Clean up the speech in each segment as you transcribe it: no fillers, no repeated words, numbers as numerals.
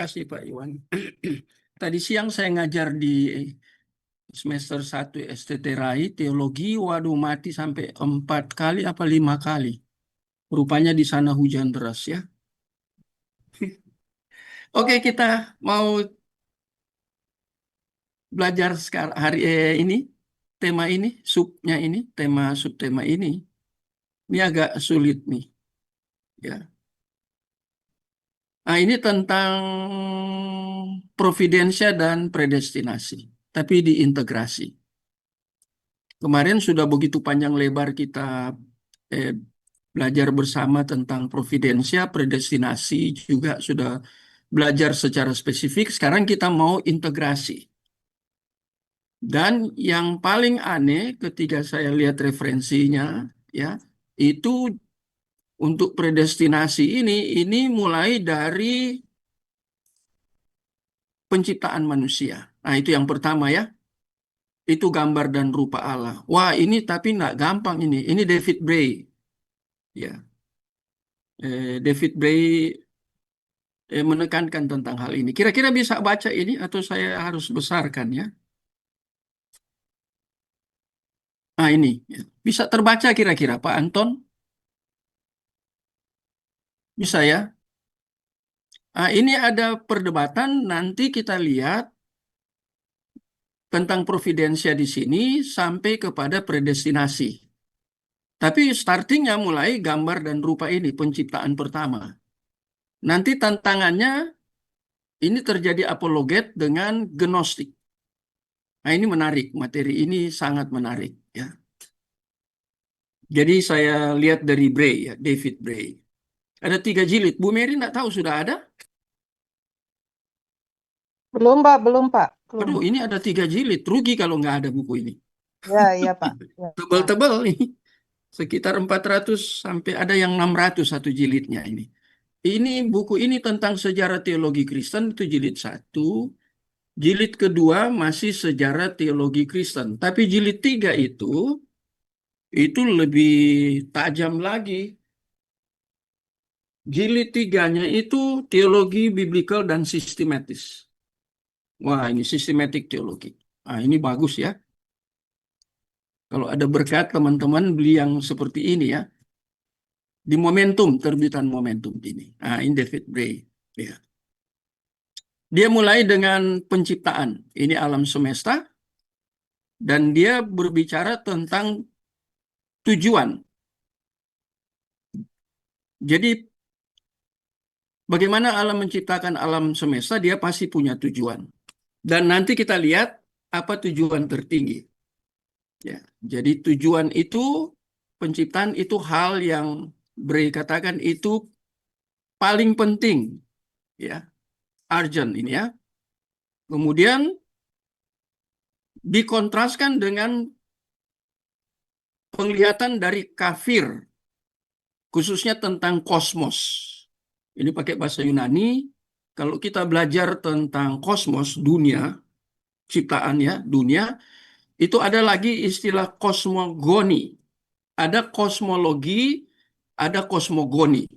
Kasih Pak Iwan. Tadi siang saya ngajar di semester 1 STT RAI, teologi, waduh mati sampai 4 kali apa 5 kali. Rupanya di sana hujan deras ya. Oke, kita mau belajar sekarang hari ini, tema ini, subnya ini, subtema ini. Ini agak sulit nih. Ya. Nah, ini tentang providensia dan predestinasi, tapi diintegrasi. Kemarin sudah begitu panjang lebar kita eh, belajar bersama tentang providensia, predestinasi, juga sudah belajar secara spesifik. Sekarang kita mau integrasi. Dan yang paling aneh ketika saya lihat referensinya, ya, itu untuk predestinasi ini mulai dari penciptaan manusia. Nah, itu yang pertama ya. Itu gambar dan rupa Allah. Wah, ini tapi nggak gampang ini. Ini David Bray. Ya, David Bray menekankan tentang hal ini. Kira-kira bisa baca ini atau saya harus besarkan ya? Nah, ini ya. Bisa terbaca kira-kira Pak Anton? Bisa ya? Nah, ini ada perdebatan, nanti kita lihat tentang providensia di sini sampai kepada predestinasi. Tapi startingnya mulai gambar dan rupa ini, penciptaan pertama. Nanti tantangannya ini terjadi apologet dengan gnostik. Nah, ini menarik, materi ini sangat menarik ya. Jadi saya lihat dari Bray ya, David Bray. Ada 3 jilid. Bu Mary nggak tahu sudah ada? Belum, Pak. Belum, Pak. Belum. Aduh, ini ada 3 jilid. Rugi kalau nggak ada buku ini. Ya, iya, Pak. Ya. Tebal-tebal nih. Sekitar 400 sampai ada yang 600 satu jilidnya ini. Buku ini tentang sejarah teologi Kristen, itu jilid 1. Jilid kedua masih sejarah teologi Kristen. Tapi jilid 3 itu lebih tajam lagi. Jilid 3-nya itu teologi biblikal dan sistematis. Wah, ini sistematik teologi. Nah, ini bagus ya. Kalau ada berkat teman-teman beli yang seperti ini ya. Di Momentum, terbitan Momentum ini. Nah, ini David Bray. Ya. Dia mulai dengan penciptaan. Ini alam semesta. Dan dia berbicara tentang tujuan. Jadi, bagaimana Allah menciptakan alam semesta, dia pasti punya tujuan. Dan nanti kita lihat apa tujuan tertinggi. Ya, jadi tujuan itu, penciptaan itu hal yang Bray katakan itu paling penting, ya, urgent ini ya. Kemudian dikontraskan dengan penglihatan dari kafir, khususnya tentang kosmos. Ini pakai bahasa Yunani. Kalau kita belajar tentang kosmos, dunia, ciptaan ya, dunia, itu ada lagi istilah kosmogoni. Ada kosmologi, ada kosmogoni.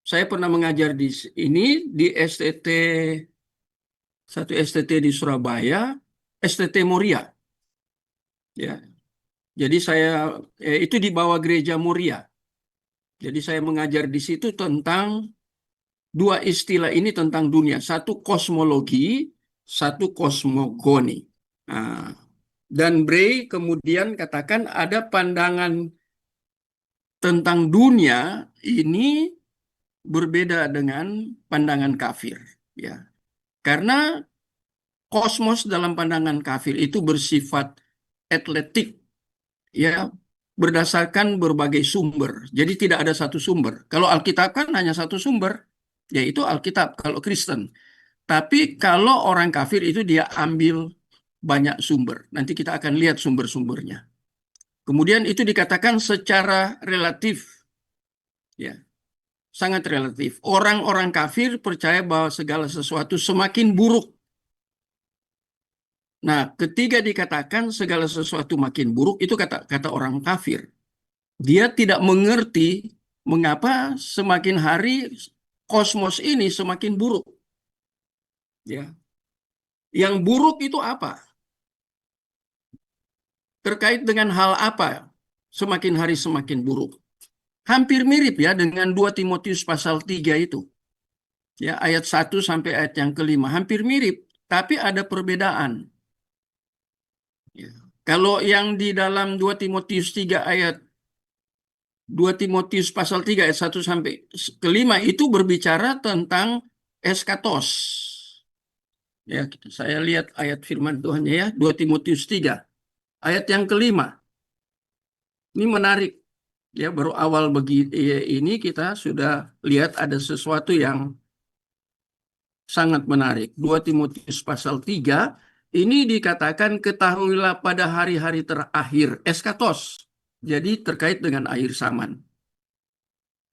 Saya pernah mengajar di ini di STT, satu STT di Surabaya, STT Moria. Ya. Jadi itu di bawah Gereja Moria. Jadi saya mengajar di situ tentang dua istilah ini tentang dunia. Satu kosmologi, satu kosmogoni. Nah, dan Bray kemudian katakan ada pandangan tentang dunia ini berbeda dengan pandangan kafir. Ya. Karena kosmos dalam pandangan kafir itu bersifat atletik, ya, berdasarkan berbagai sumber. Jadi tidak ada satu sumber. Kalau Alkitab kan hanya satu sumber, yaitu Alkitab kalau Kristen. Tapi kalau orang kafir itu dia ambil banyak sumber. Nanti kita akan lihat sumber-sumbernya. Kemudian itu dikatakan secara relatif, ya, sangat relatif. Orang-orang kafir percaya bahwa segala sesuatu semakin buruk. Nah, ketika dikatakan segala sesuatu makin buruk, itu kata orang kafir. Dia tidak mengerti mengapa semakin hari kosmos ini semakin buruk. Ya. Yang buruk itu apa? Terkait dengan hal apa? Semakin hari semakin buruk. Hampir mirip ya dengan 2 Timotius pasal 3 itu. Ya, ayat 1 sampai ayat yang kelima. Hampir mirip, tapi ada perbedaan. Ya. Kalau yang di dalam 2 Timotius 3 ayat 2 Timotius pasal 3 ayat 1 sampai 5 itu berbicara tentang eskatos. Ya, saya lihat ayat firman Tuhannya ya, 2 Timotius 3 ayat yang kelima. Ini menarik. Ya, baru awal ini kita sudah lihat ada sesuatu yang sangat menarik. 2 Timotius pasal 3 ini dikatakan ketahuilah pada hari-hari terakhir, eskatos. Jadi terkait dengan akhir zaman.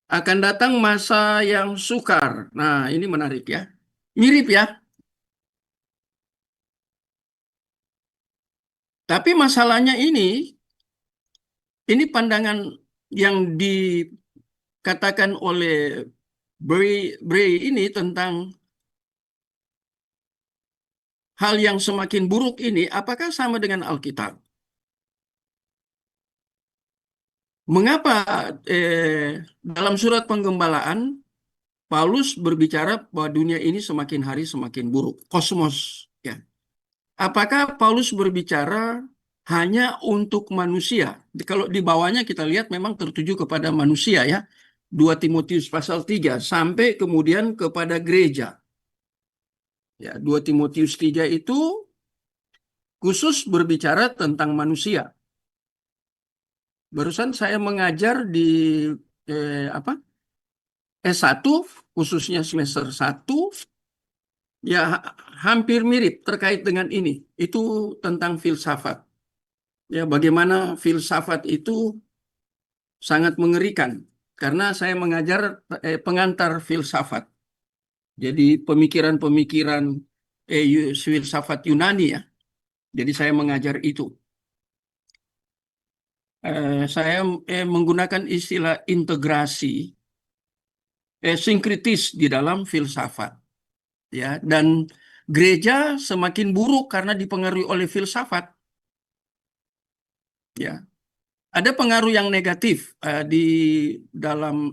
Akan datang masa yang sukar. Nah, ini menarik ya. Mirip ya. Tapi masalahnya ini pandangan yang dikatakan oleh Bray ini tentang hal yang semakin buruk ini, apakah sama dengan Alkitab? Mengapa dalam surat Penggembalaan Paulus berbicara bahwa dunia ini semakin hari semakin buruk, kosmos, ya. Apakah Paulus berbicara hanya untuk manusia? Kalau di bawahnya kita lihat memang tertuju kepada manusia ya. 2 Timotius pasal 3 sampai kemudian kepada gereja. Ya, 2 Timotius 3 itu khusus berbicara tentang manusia. Barusan saya mengajar di apa? S1 khususnya semester 1 ya hampir mirip terkait dengan ini. Itu tentang filsafat. Ya, bagaimana filsafat itu sangat mengerikan karena saya mengajar pengantar filsafat. Jadi pemikiran-pemikiran filsafat Yunani ya. Jadi saya mengajar itu. Saya menggunakan istilah integrasi, sinkritis di dalam filsafat. Ya, dan gereja semakin buruk karena dipengaruhi oleh filsafat. Ya, ada pengaruh yang negatif di dalam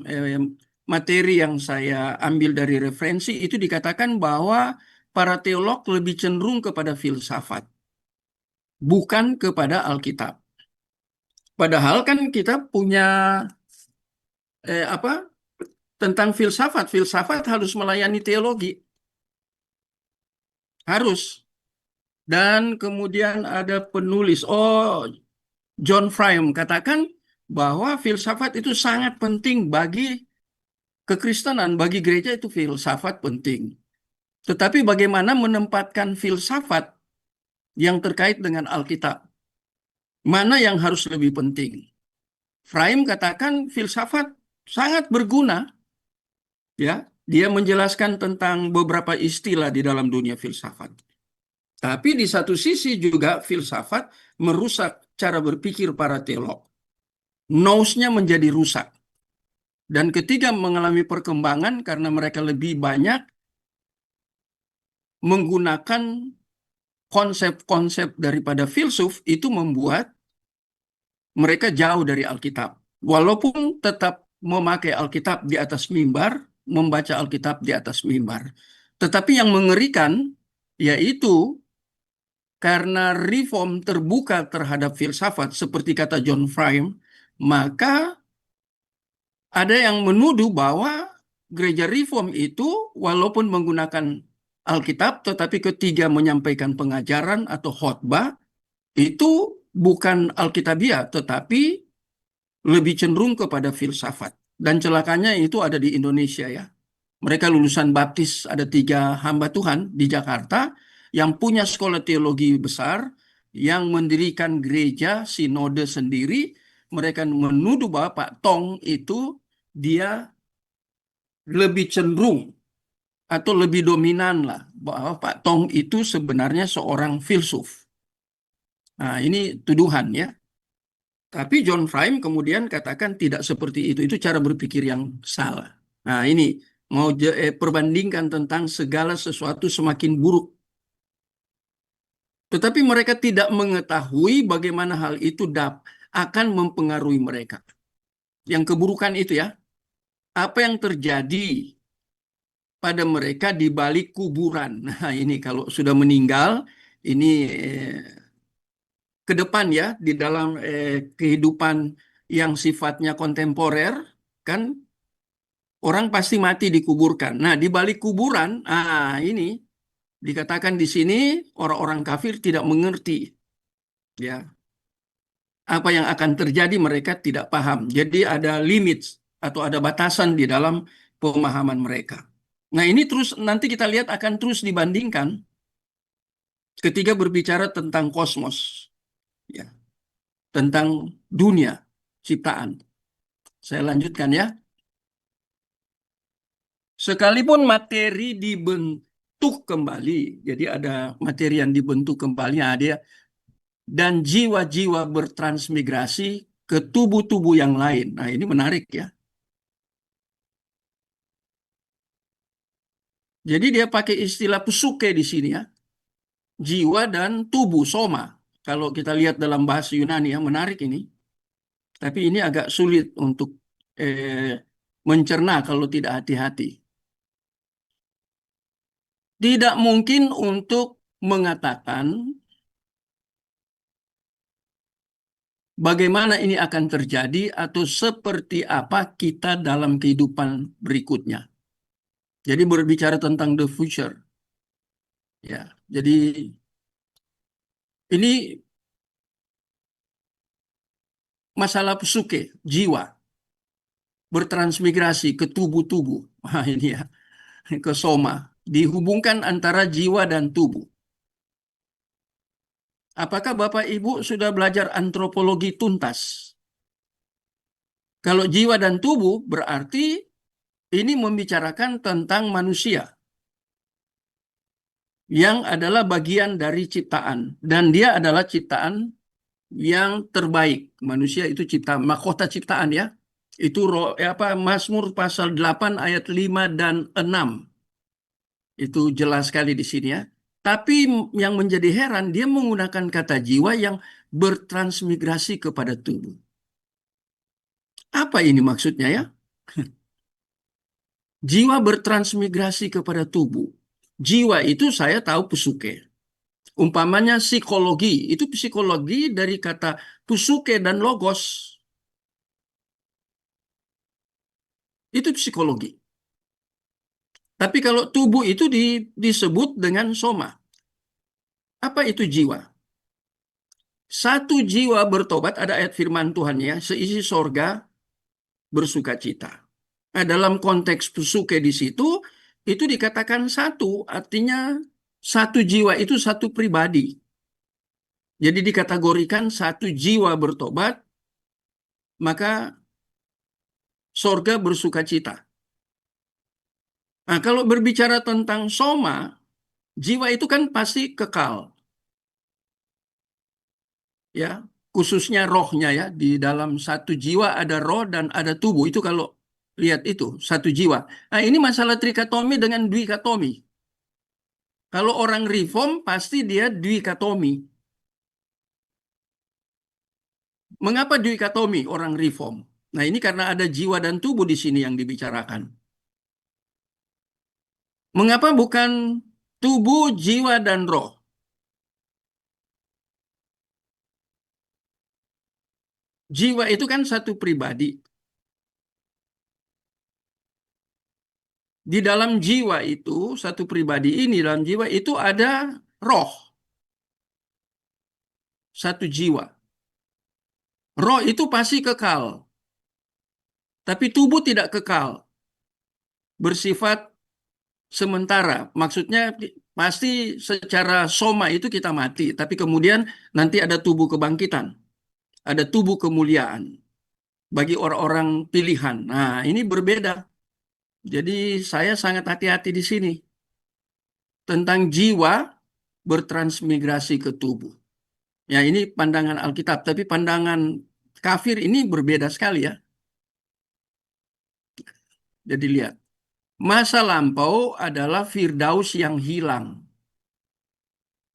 materi yang saya ambil dari referensi itu dikatakan bahwa para teolog lebih cenderung kepada filsafat, bukan kepada Alkitab. Padahal kan kita punya apa tentang filsafat. Filsafat harus melayani teologi, harus. Dan kemudian ada penulis, John Frame katakan bahwa filsafat itu sangat penting bagi kekristenan, bagi gereja itu filsafat penting. Tetapi bagaimana menempatkan filsafat yang terkait dengan Alkitab? Mana yang harus lebih penting? Frame katakan filsafat sangat berguna, ya. Dia menjelaskan tentang beberapa istilah di dalam dunia filsafat. Tapi di satu sisi juga filsafat merusak cara berpikir para teolog. Nous-nya menjadi rusak. Dan ketiga mengalami perkembangan karena mereka lebih banyak menggunakan konsep-konsep daripada filsuf itu membuat mereka jauh dari Alkitab. Walaupun tetap memakai Alkitab di atas mimbar, membaca Alkitab di atas mimbar. Tetapi yang mengerikan yaitu karena reform terbuka terhadap filsafat seperti kata John Frame, maka ada yang menuduh bahwa gereja reform itu walaupun menggunakan Alkitab, tetapi ketiga menyampaikan pengajaran atau khotbah, itu bukan Alkitabiah, tetapi lebih cenderung kepada filsafat. Dan celakanya itu ada di Indonesia ya. Mereka lulusan baptis, ada 3 hamba Tuhan di Jakarta yang punya sekolah teologi besar, yang mendirikan gereja sinode sendiri. Mereka menuduh bahwa Pak Tong itu dia lebih cenderung atau lebih dominan lah bahwa Pak Tong itu sebenarnya seorang filsuf. Nah, ini tuduhan ya. Tapi John Frame kemudian katakan tidak seperti itu. Itu cara berpikir yang salah. Nah, ini mau perbandingkan tentang segala sesuatu semakin buruk. Tetapi mereka tidak mengetahui bagaimana hal itu akan mempengaruhi mereka. Yang keburukan itu ya, apa yang terjadi pada mereka di balik kuburan. Nah, ini kalau sudah meninggal, ini ke depan ya, di dalam kehidupan yang sifatnya kontemporer, kan orang pasti mati dikuburkan. Nah, di balik kuburan, ini dikatakan di sini orang-orang kafir tidak mengerti, ya, apa yang akan terjadi mereka tidak paham. Jadi ada limit atau ada batasan di dalam pemahaman mereka. Nah, ini terus nanti kita lihat akan terus dibandingkan ketika berbicara tentang kosmos, ya, tentang dunia ciptaan. Saya lanjutkan ya. Sekalipun materi dibentuk kembali, jadi ada materi yang dibentuk kembali, nah, dia dan jiwa-jiwa bertransmigrasi ke tubuh-tubuh yang lain. Nah, ini menarik ya. Jadi dia pakai istilah psuke di sini ya, jiwa dan tubuh soma. Kalau kita lihat dalam bahasa Yunani ya, menarik ini. Tapi ini agak sulit untuk mencerna kalau tidak hati-hati. Tidak mungkin untuk mengatakan bagaimana ini akan terjadi atau seperti apa kita dalam kehidupan berikutnya. Jadi berbicara tentang the future. Ya, jadi ini masalah psuke, jiwa, bertransmigrasi ke tubuh-tubuh. Wah, ini ya, ke soma. Dihubungkan antara jiwa dan tubuh. Apakah Bapak Ibu sudah belajar antropologi tuntas? Kalau jiwa dan tubuh berarti ini membicarakan tentang manusia yang adalah bagian dari ciptaan. Dan dia adalah ciptaan yang terbaik. Manusia itu ciptaan, mahkota ciptaan ya. Itu Mazmur pasal 8 ayat 5 dan 6. Itu jelas sekali di sini ya. Tapi yang menjadi heran, dia menggunakan kata jiwa yang bertransmigrasi kepada tubuh. Apa ini maksudnya ya? Jiwa bertransmigrasi kepada tubuh. Jiwa itu saya tahu psuke. Umpamanya psikologi, itu psikologi dari kata psuke dan logos. Itu psikologi. Tapi kalau tubuh itu disebut dengan soma. Apa itu jiwa? Satu jiwa bertobat, ada ayat firman Tuhan ya, seisi sorga bersuka cita. Nah, dalam konteks psuke di situ, itu dikatakan satu, artinya satu jiwa itu satu pribadi. Jadi dikategorikan satu jiwa bertobat, maka sorga bersuka cita. Nah, kalau berbicara tentang soma, jiwa itu kan pasti kekal. Ya, khususnya rohnya ya, di dalam satu jiwa ada roh dan ada tubuh. Itu kalau lihat itu, satu jiwa. Nah, ini masalah trikotomi dengan duikotomi. Kalau orang reform pasti dia duikotomi. Mengapa duikotomi orang reform? Nah, ini karena ada jiwa dan tubuh di sini yang dibicarakan. Mengapa bukan tubuh, jiwa, dan roh? Jiwa itu kan satu pribadi. Di dalam jiwa itu, satu pribadi ini, dalam jiwa itu ada roh, satu jiwa. Roh itu pasti kekal, tapi tubuh tidak kekal, bersifat sementara. Maksudnya pasti secara soma itu kita mati, tapi kemudian nanti ada tubuh kebangkitan, ada tubuh kemuliaan bagi orang-orang pilihan. Nah, ini berbeda. Jadi saya sangat hati-hati di sini tentang jiwa bertransmigrasi ke tubuh. Ya, ini pandangan Alkitab, tapi pandangan kafir ini berbeda sekali ya. Jadi lihat. Masa lampau adalah Firdaus yang hilang.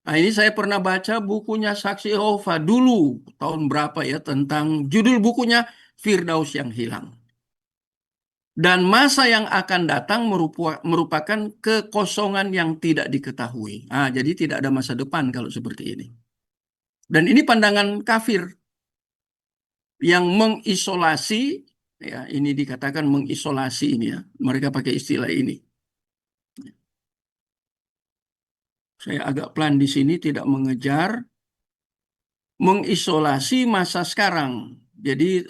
Nah, ini saya pernah baca bukunya Saksi Yehova dulu, tahun berapa ya, tentang judul bukunya Firdaus yang hilang. Dan masa yang akan datang merupakan kekosongan yang tidak diketahui. Ah, jadi tidak ada masa depan kalau seperti ini. Dan ini pandangan kafir yang mengisolasi, ya ini dikatakan mengisolasi ini ya. Mereka pakai istilah ini. Saya agak pelan di sini tidak mengejar, mengisolasi masa sekarang. Jadi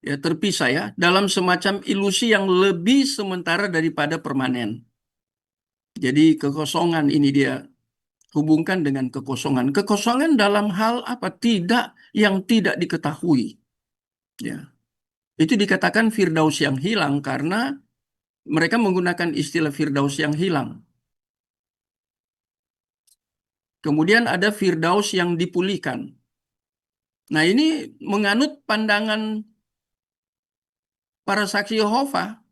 ya terpisah ya dalam semacam ilusi yang lebih sementara daripada permanen. Jadi kekosongan ini dia hubungkan dengan kekosongan. Kekosongan dalam hal apa? Tidak yang tidak diketahui. Ya, itu dikatakan Firdaus yang hilang karena mereka menggunakan istilah Firdaus yang hilang. Kemudian ada Firdaus yang dipulihkan. Nah, ini menganut pandangan para saksi Yehova.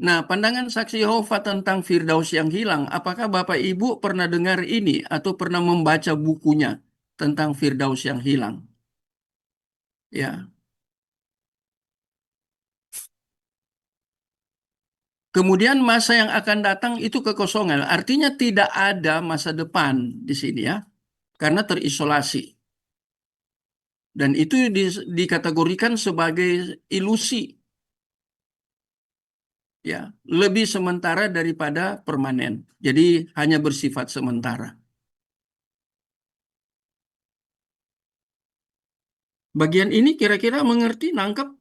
Nah, pandangan saksi Yehova tentang Firdaus yang hilang, apakah Bapak Ibu pernah dengar ini atau pernah membaca bukunya tentang Firdaus yang hilang? Ya. Kemudian masa yang akan datang itu kekosongan. Artinya tidak ada masa depan di sini ya, karena terisolasi. Dan itu dikategorikan sebagai ilusi, ya, lebih sementara daripada permanen. Jadi hanya bersifat sementara. Bagian ini kira-kira mengerti, nangkep?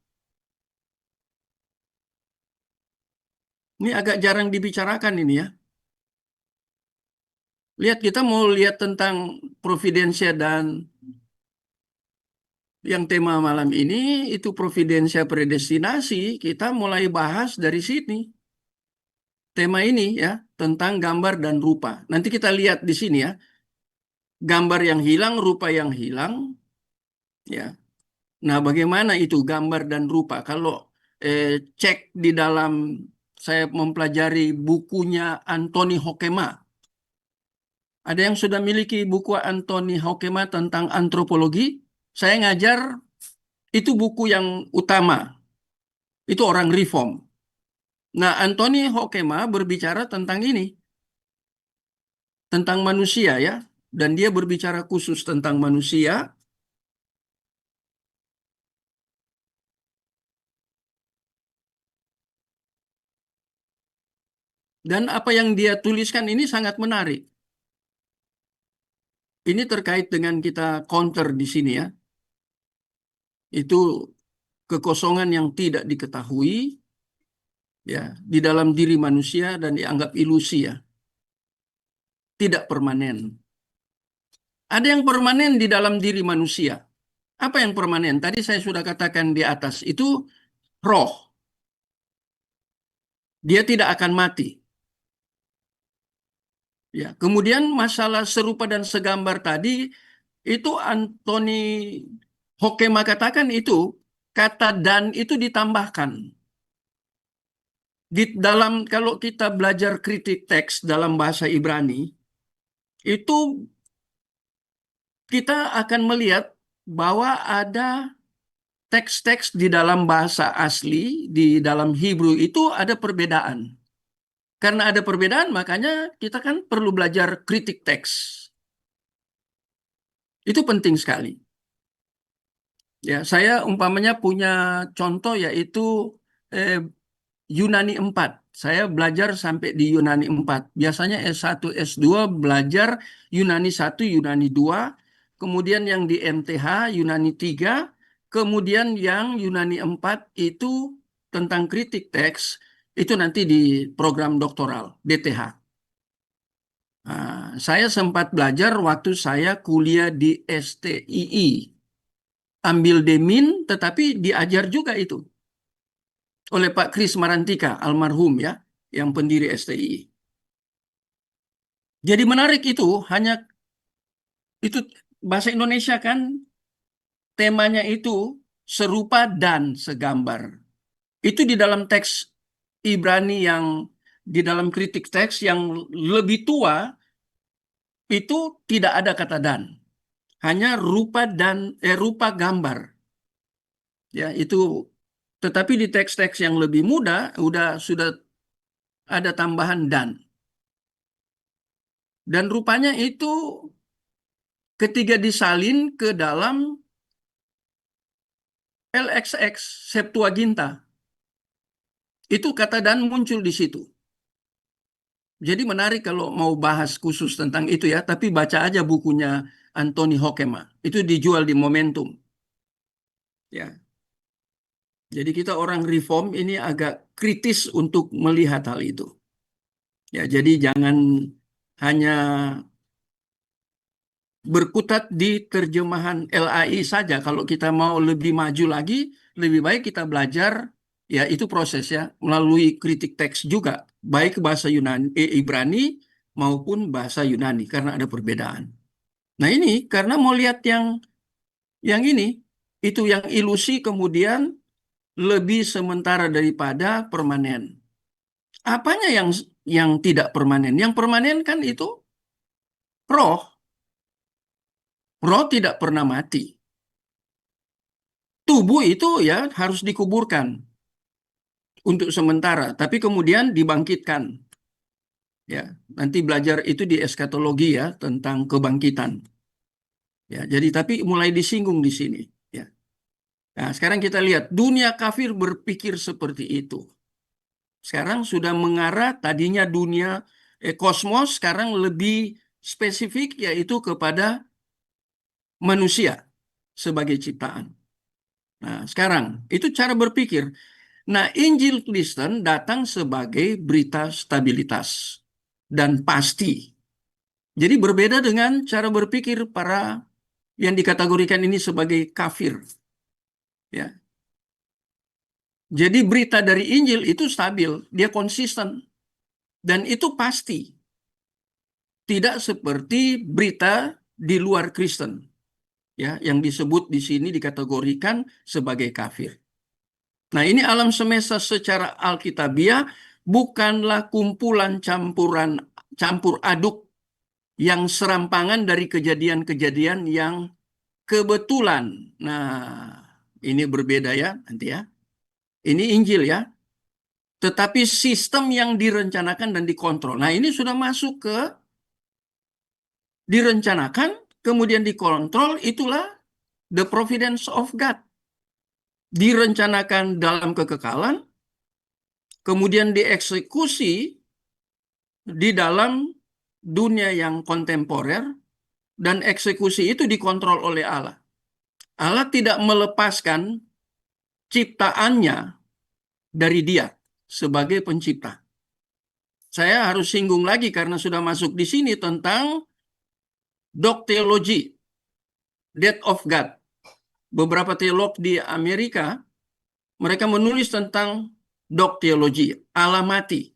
Ini agak jarang dibicarakan ini ya. Lihat, kita mau lihat tentang providensia dan yang tema malam ini itu providensia predestinasi. Kita mulai bahas dari sini. Tema ini ya, tentang gambar dan rupa. Nanti kita lihat di sini ya. Gambar yang hilang, rupa yang hilang, ya. Nah, bagaimana itu gambar dan rupa? Kalau eh, cek di dalam saya mempelajari bukunya Anthony Hoekema. Ada yang sudah miliki buku Anthony Hoekema tentang antropologi? Saya ngajar itu buku yang utama. Itu orang reform. Nah, Anthony Hoekema berbicara tentang ini, tentang manusia ya. Dan dia berbicara khusus tentang manusia. Dan apa yang dia tuliskan ini sangat menarik. Ini terkait dengan kita counter di sini ya. Itu kekosongan yang tidak diketahui ya di dalam diri manusia dan dianggap ilusi ya, tidak permanen. Ada yang permanen di dalam diri manusia. Apa yang permanen? Tadi saya sudah katakan di atas itu roh. Dia tidak akan mati. Ya, kemudian masalah serupa dan segambar tadi itu Anthony Hoekema katakan itu kata dan itu ditambahkan. Di dalam kalau kita belajar kritik teks dalam bahasa Ibrani, itu kita akan melihat bahwa ada teks-teks di dalam bahasa asli, di dalam Hebrew itu ada perbedaan. Karena ada perbedaan, makanya kita kan perlu belajar kritik teks. Itu penting sekali. Ya, saya umpamanya punya contoh yaitu eh, Yunani 4. Saya belajar sampai di Yunani 4. Biasanya S1, S2 belajar Yunani 1, Yunani 2. Kemudian yang di MTH Yunani 3. Kemudian yang Yunani 4 itu tentang kritik teks. Itu nanti di program doktoral, DTH. Nah, saya sempat belajar waktu saya kuliah di STII. Ambil Demin, tetapi diajar juga itu oleh Pak Kris Marantika, almarhum ya, yang pendiri STI. Jadi menarik itu, hanya itu bahasa Indonesia kan temanya itu serupa dan segambar. Itu di dalam teks Ibrani yang di dalam kritik teks yang lebih tua itu tidak ada kata dan, hanya rupa gambar. Ya, itu. Tetapi di teks-teks yang lebih muda sudah ada tambahan dan. Dan rupanya itu ketika disalin ke dalam LXX Septuaginta, itu kata dan muncul di situ. Jadi menarik kalau mau bahas khusus tentang itu ya, tapi baca aja bukunya Anthony Hoekema. Itu dijual di Momentum. Ya. Jadi kita orang reform ini agak kritis untuk melihat hal itu. Ya, jadi jangan hanya berkutat di terjemahan LAI saja. Kalau kita mau lebih maju lagi, lebih baik kita belajar, ya itu prosesnya melalui kritik teks juga, baik bahasa Ibrani maupun bahasa Yunani, karena ada perbedaan. Nah ini karena mau lihat yang ini, itu yang ilusi kemudian lebih sementara daripada permanen. Apanya yang tidak permanen? Yang permanen kan itu roh. Roh tidak pernah mati. Tubuh itu ya harus dikuburkan untuk sementara, tapi kemudian dibangkitkan. Ya, nanti belajar itu di eskatologi ya tentang kebangkitan. Ya, jadi tapi mulai disinggung di sini. Ya. Nah, sekarang kita lihat dunia kafir berpikir seperti itu. Sekarang sudah mengarah tadinya dunia kosmos, sekarang lebih spesifik yaitu kepada manusia sebagai ciptaan. Nah, sekarang itu cara berpikir. Nah, Injil Kristen datang sebagai berita stabilitas dan pasti. Jadi berbeda dengan cara berpikir para yang dikategorikan ini sebagai kafir. Ya. Jadi berita dari Injil itu stabil, dia konsisten, dan itu pasti. Tidak seperti berita di luar Kristen, ya, yang disebut di sini dikategorikan sebagai kafir. Nah, ini alam semesta secara alkitabiah bukanlah kumpulan campur aduk yang serampangan dari kejadian-kejadian yang kebetulan. Nah, ini berbeda ya nanti ya. Ini Injil ya. Tetapi sistem yang direncanakan dan dikontrol. Nah, ini sudah masuk ke direncanakan, kemudian dikontrol, itulah the providence of God. Direncanakan dalam kekekalan, kemudian dieksekusi di dalam dunia yang kontemporer, dan eksekusi itu dikontrol oleh Allah. Allah tidak melepaskan ciptaannya dari dia sebagai pencipta. Saya harus singgung lagi karena sudah masuk di sini tentang dokteologi, death of God. Beberapa teolog di Amerika, mereka menulis tentang dokteologi, Allah mati.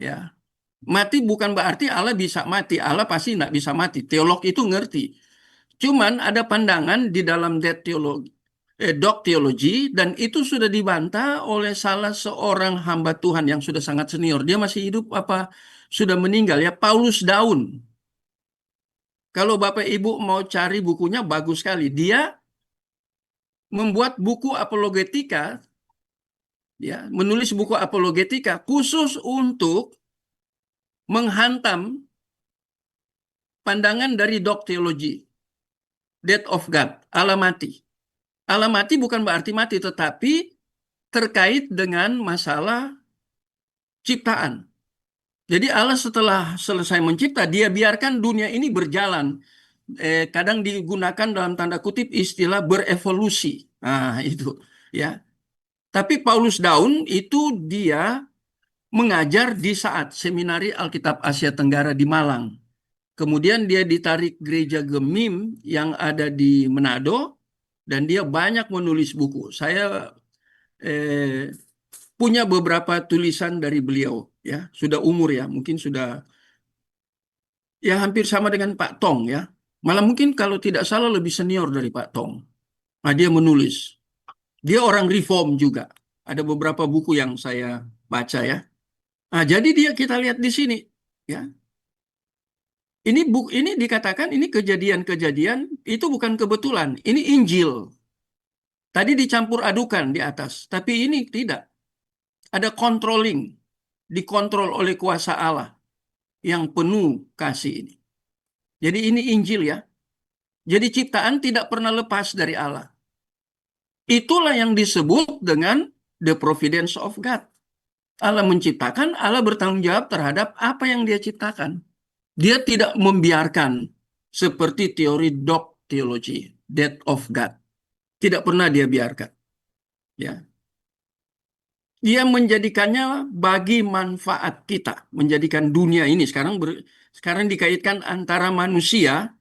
Ya, mati bukan berarti Allah bisa mati. Allah pasti nggak bisa mati. Teolog itu ngerti. Cuman ada pandangan di dalam dog theology, dan itu sudah dibantah oleh salah seorang hamba Tuhan yang sudah sangat senior. Dia masih hidup apa sudah meninggal ya, Paulus Daun. Kalau Bapak Ibu mau cari bukunya bagus sekali. Dia membuat buku apologetika, ya, menulis buku apologetika khusus untuk menghantam pandangan dari dog theology, death of God, Allah mati. Allah mati bukan berarti mati, tetapi terkait dengan masalah ciptaan. Jadi Allah setelah selesai mencipta, dia biarkan dunia ini berjalan. Kadang digunakan dalam tanda kutip istilah berevolusi. Nah, itu ya. Tapi Paulus Daun itu dia mengajar di saat Seminari Alkitab Asia Tenggara di Malang. Kemudian dia ditarik gereja Gemim yang ada di Manado, dan dia banyak menulis buku. Saya eh, punya beberapa tulisan dari beliau, ya, sudah umur ya, mungkin sudah ya hampir sama dengan Pak Tong ya. Malah mungkin kalau tidak salah lebih senior dari Pak Tong. Nah, dia menulis. Dia orang reform juga. Ada beberapa buku yang saya baca ya. Nah, jadi kita lihat di sini ya. Ini dikatakan ini kejadian-kejadian itu bukan kebetulan. Ini Injil. Tadi dicampur adukan di atas, tapi ini tidak. Ada controlling, dikontrol oleh kuasa Allah yang penuh kasih ini. Jadi ini Injil ya. Jadi ciptaan tidak pernah lepas dari Allah. Itulah yang disebut dengan the providence of God. Allah menciptakan, Allah bertanggung jawab terhadap apa yang dia ciptakan. Dia tidak membiarkan seperti teori dog theology, death of God. Tidak pernah dia biarkan. Ya. Dia menjadikannya bagi manfaat kita, menjadikan dunia ini sekarang dikaitkan antara manusia,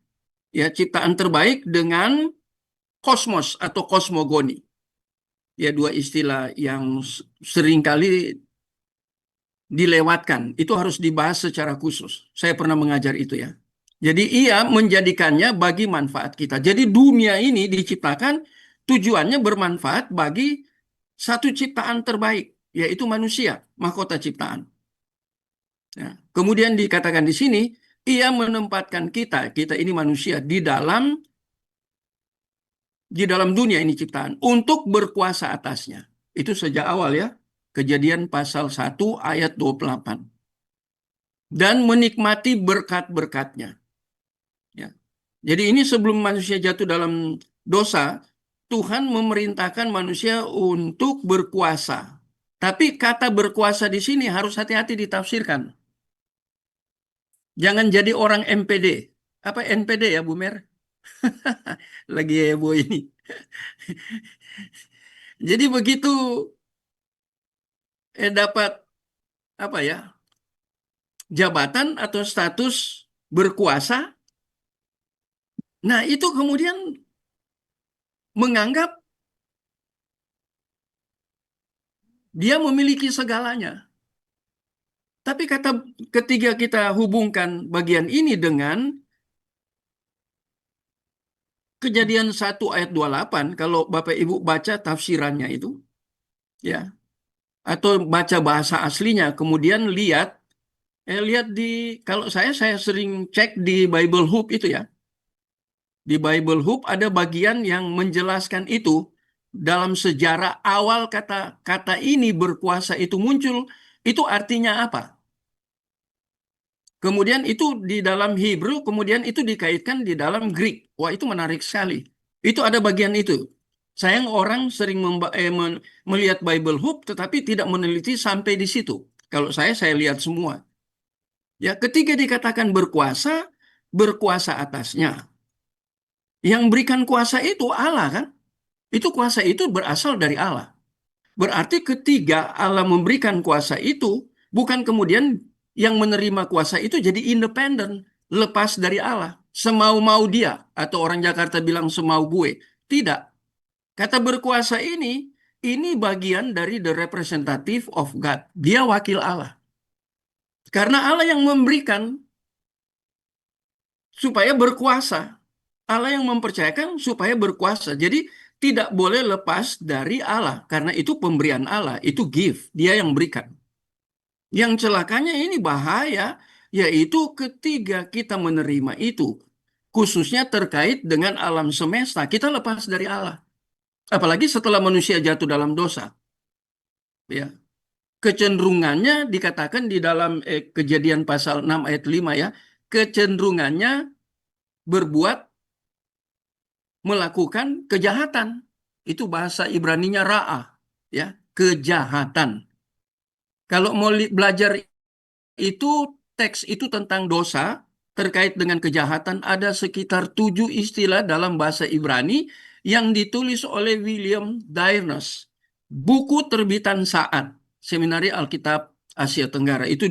ya ciptaan terbaik dengan kosmos atau kosmogoni. Ya dua istilah yang seringkali dilewatkan. Itu harus dibahas secara khusus. Saya pernah mengajar itu ya. Jadi ia menjadikannya bagi manfaat kita. Jadi dunia ini diciptakan tujuannya bermanfaat bagi satu ciptaan terbaik, yaitu manusia, mahkota ciptaan. Ya. Kemudian dikatakan di sini, ia menempatkan kita ini manusia, di dalam dunia ini ciptaan, untuk berkuasa atasnya. Itu sejak awal ya, Kejadian pasal 1 ayat 28. Dan menikmati berkat-berkatnya. Ya. Jadi ini sebelum manusia jatuh dalam dosa, Tuhan memerintahkan manusia untuk berkuasa. Tapi kata berkuasa di sini harus hati-hati ditafsirkan. Jangan jadi orang MPD. Apa NPD ya, Bu Mer? Lagi heboh ini. Jadi begitu dapat apa ya? Jabatan atau status berkuasa. Nah, itu kemudian menganggap dia memiliki segalanya. Tapi ketika kita hubungkan bagian ini dengan Kejadian 1 ayat 28, kalau Bapak Ibu baca tafsirannya itu, ya, atau baca bahasa aslinya, kemudian lihat kalau saya sering cek di Bible Hub itu ya. Di Bible Hub ada bagian yang menjelaskan itu dalam sejarah awal kata ini berkuasa itu muncul, itu artinya apa? Kemudian itu di dalam Hebrew, kemudian itu dikaitkan di dalam Greek. Wah, itu menarik sekali. Itu ada bagian itu. Sayang orang sering melihat Bible Hub, tetapi tidak meneliti sampai di situ. Kalau saya lihat semua. Ya, ketika dikatakan berkuasa atasnya. Yang berikan kuasa itu Allah kan? Itu kuasa itu berasal dari Allah. Berarti ketika Allah memberikan kuasa itu, bukan kemudian yang menerima kuasa itu jadi independen, lepas dari Allah, semau-mau dia, atau orang Jakarta bilang semau gue. Tidak. Kata berkuasa ini bagian dari the representative of God. Dia wakil Allah. Karena Allah yang memberikan supaya berkuasa. Allah yang mempercayakan supaya berkuasa. Jadi tidak boleh lepas dari Allah. Karena itu pemberian Allah. Itu gift. Dia yang berikan. Yang celakanya ini bahaya. Yaitu ketika kita menerima itu. Khususnya terkait dengan alam semesta. Kita lepas dari Allah. Apalagi setelah manusia jatuh dalam dosa. Ya. Kecenderungannya dikatakan di dalam Kejadian pasal 6 ayat 5 ya. Kecenderungannya berbuat melakukan kejahatan. Itu bahasa Ibraninya ra'ah, ya, kejahatan. Kalau mau belajar itu teks itu tentang dosa terkait dengan kejahatan ada sekitar 7 istilah dalam bahasa Ibrani yang ditulis oleh William Dyrness. Buku terbitan Saat, Seminari Alkitab Asia Tenggara. Itu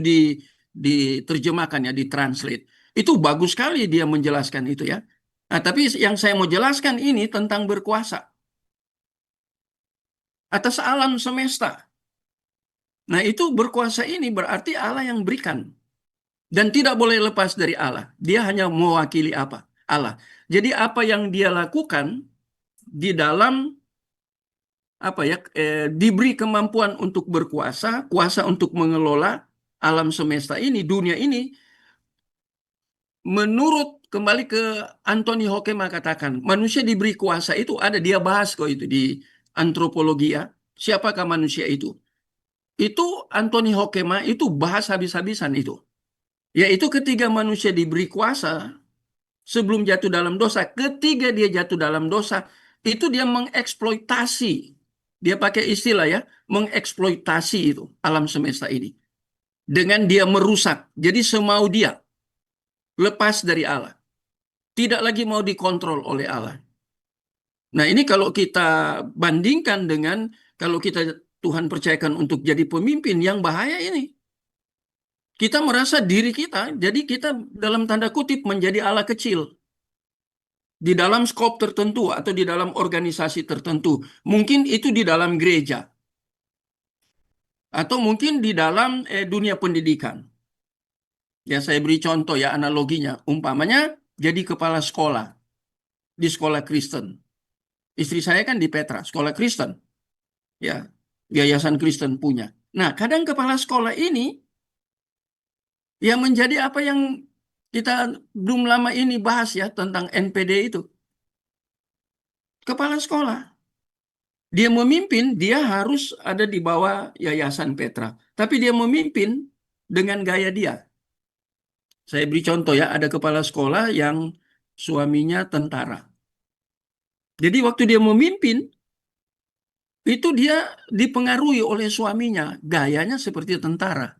diterjemahkan ya, ditranslate. Itu bagus sekali dia menjelaskan itu ya. Nah, tapi yang saya mau jelaskan ini tentang berkuasa atas alam semesta. Nah, itu berkuasa ini berarti Allah yang berikan. Dan tidak boleh lepas dari Allah. Dia hanya mewakili apa? Allah. Jadi apa yang dia lakukan di dalam diberi kemampuan untuk berkuasa, kuasa untuk mengelola alam semesta ini, dunia ini. Menurut kembali ke Anthony Hoekema katakan, manusia diberi kuasa itu ada, dia bahas kok itu di antropologi ya. Siapakah manusia itu? Itu Anthony Hoekema itu bahas habis-habisan itu. Yaitu ketika manusia diberi kuasa sebelum jatuh dalam dosa, ketika dia jatuh dalam dosa, itu dia mengeksploitasi. Dia pakai istilah ya, mengeksploitasi itu alam semesta ini. Dengan dia merusak. Jadi semau dia lepas dari Allah. Tidak lagi mau dikontrol oleh Allah. Nah, ini kalau kita bandingkan dengan kalau kita Tuhan percayakan untuk jadi pemimpin, yang bahaya ini. Kita merasa diri kita, jadi kita dalam tanda kutip menjadi Allah kecil. Di dalam skop tertentu atau di dalam organisasi tertentu. Mungkin itu di dalam gereja. Atau mungkin di dalam dunia pendidikan. Ya, saya beri contoh ya analoginya. Umpamanya jadi kepala sekolah di sekolah Kristen. Istri saya kan di Petra, sekolah Kristen. Ya, yayasan Kristen punya. Nah, kadang kepala sekolah ini yang menjadi apa yang kita belum lama ini bahas ya tentang NPD itu. Kepala sekolah. Dia memimpin, dia harus ada di bawah yayasan Petra. Tapi dia memimpin dengan gaya dia. Saya beri contoh ya, ada kepala sekolah yang suaminya tentara. Jadi waktu dia memimpin, itu dia dipengaruhi oleh suaminya. Gayanya seperti tentara.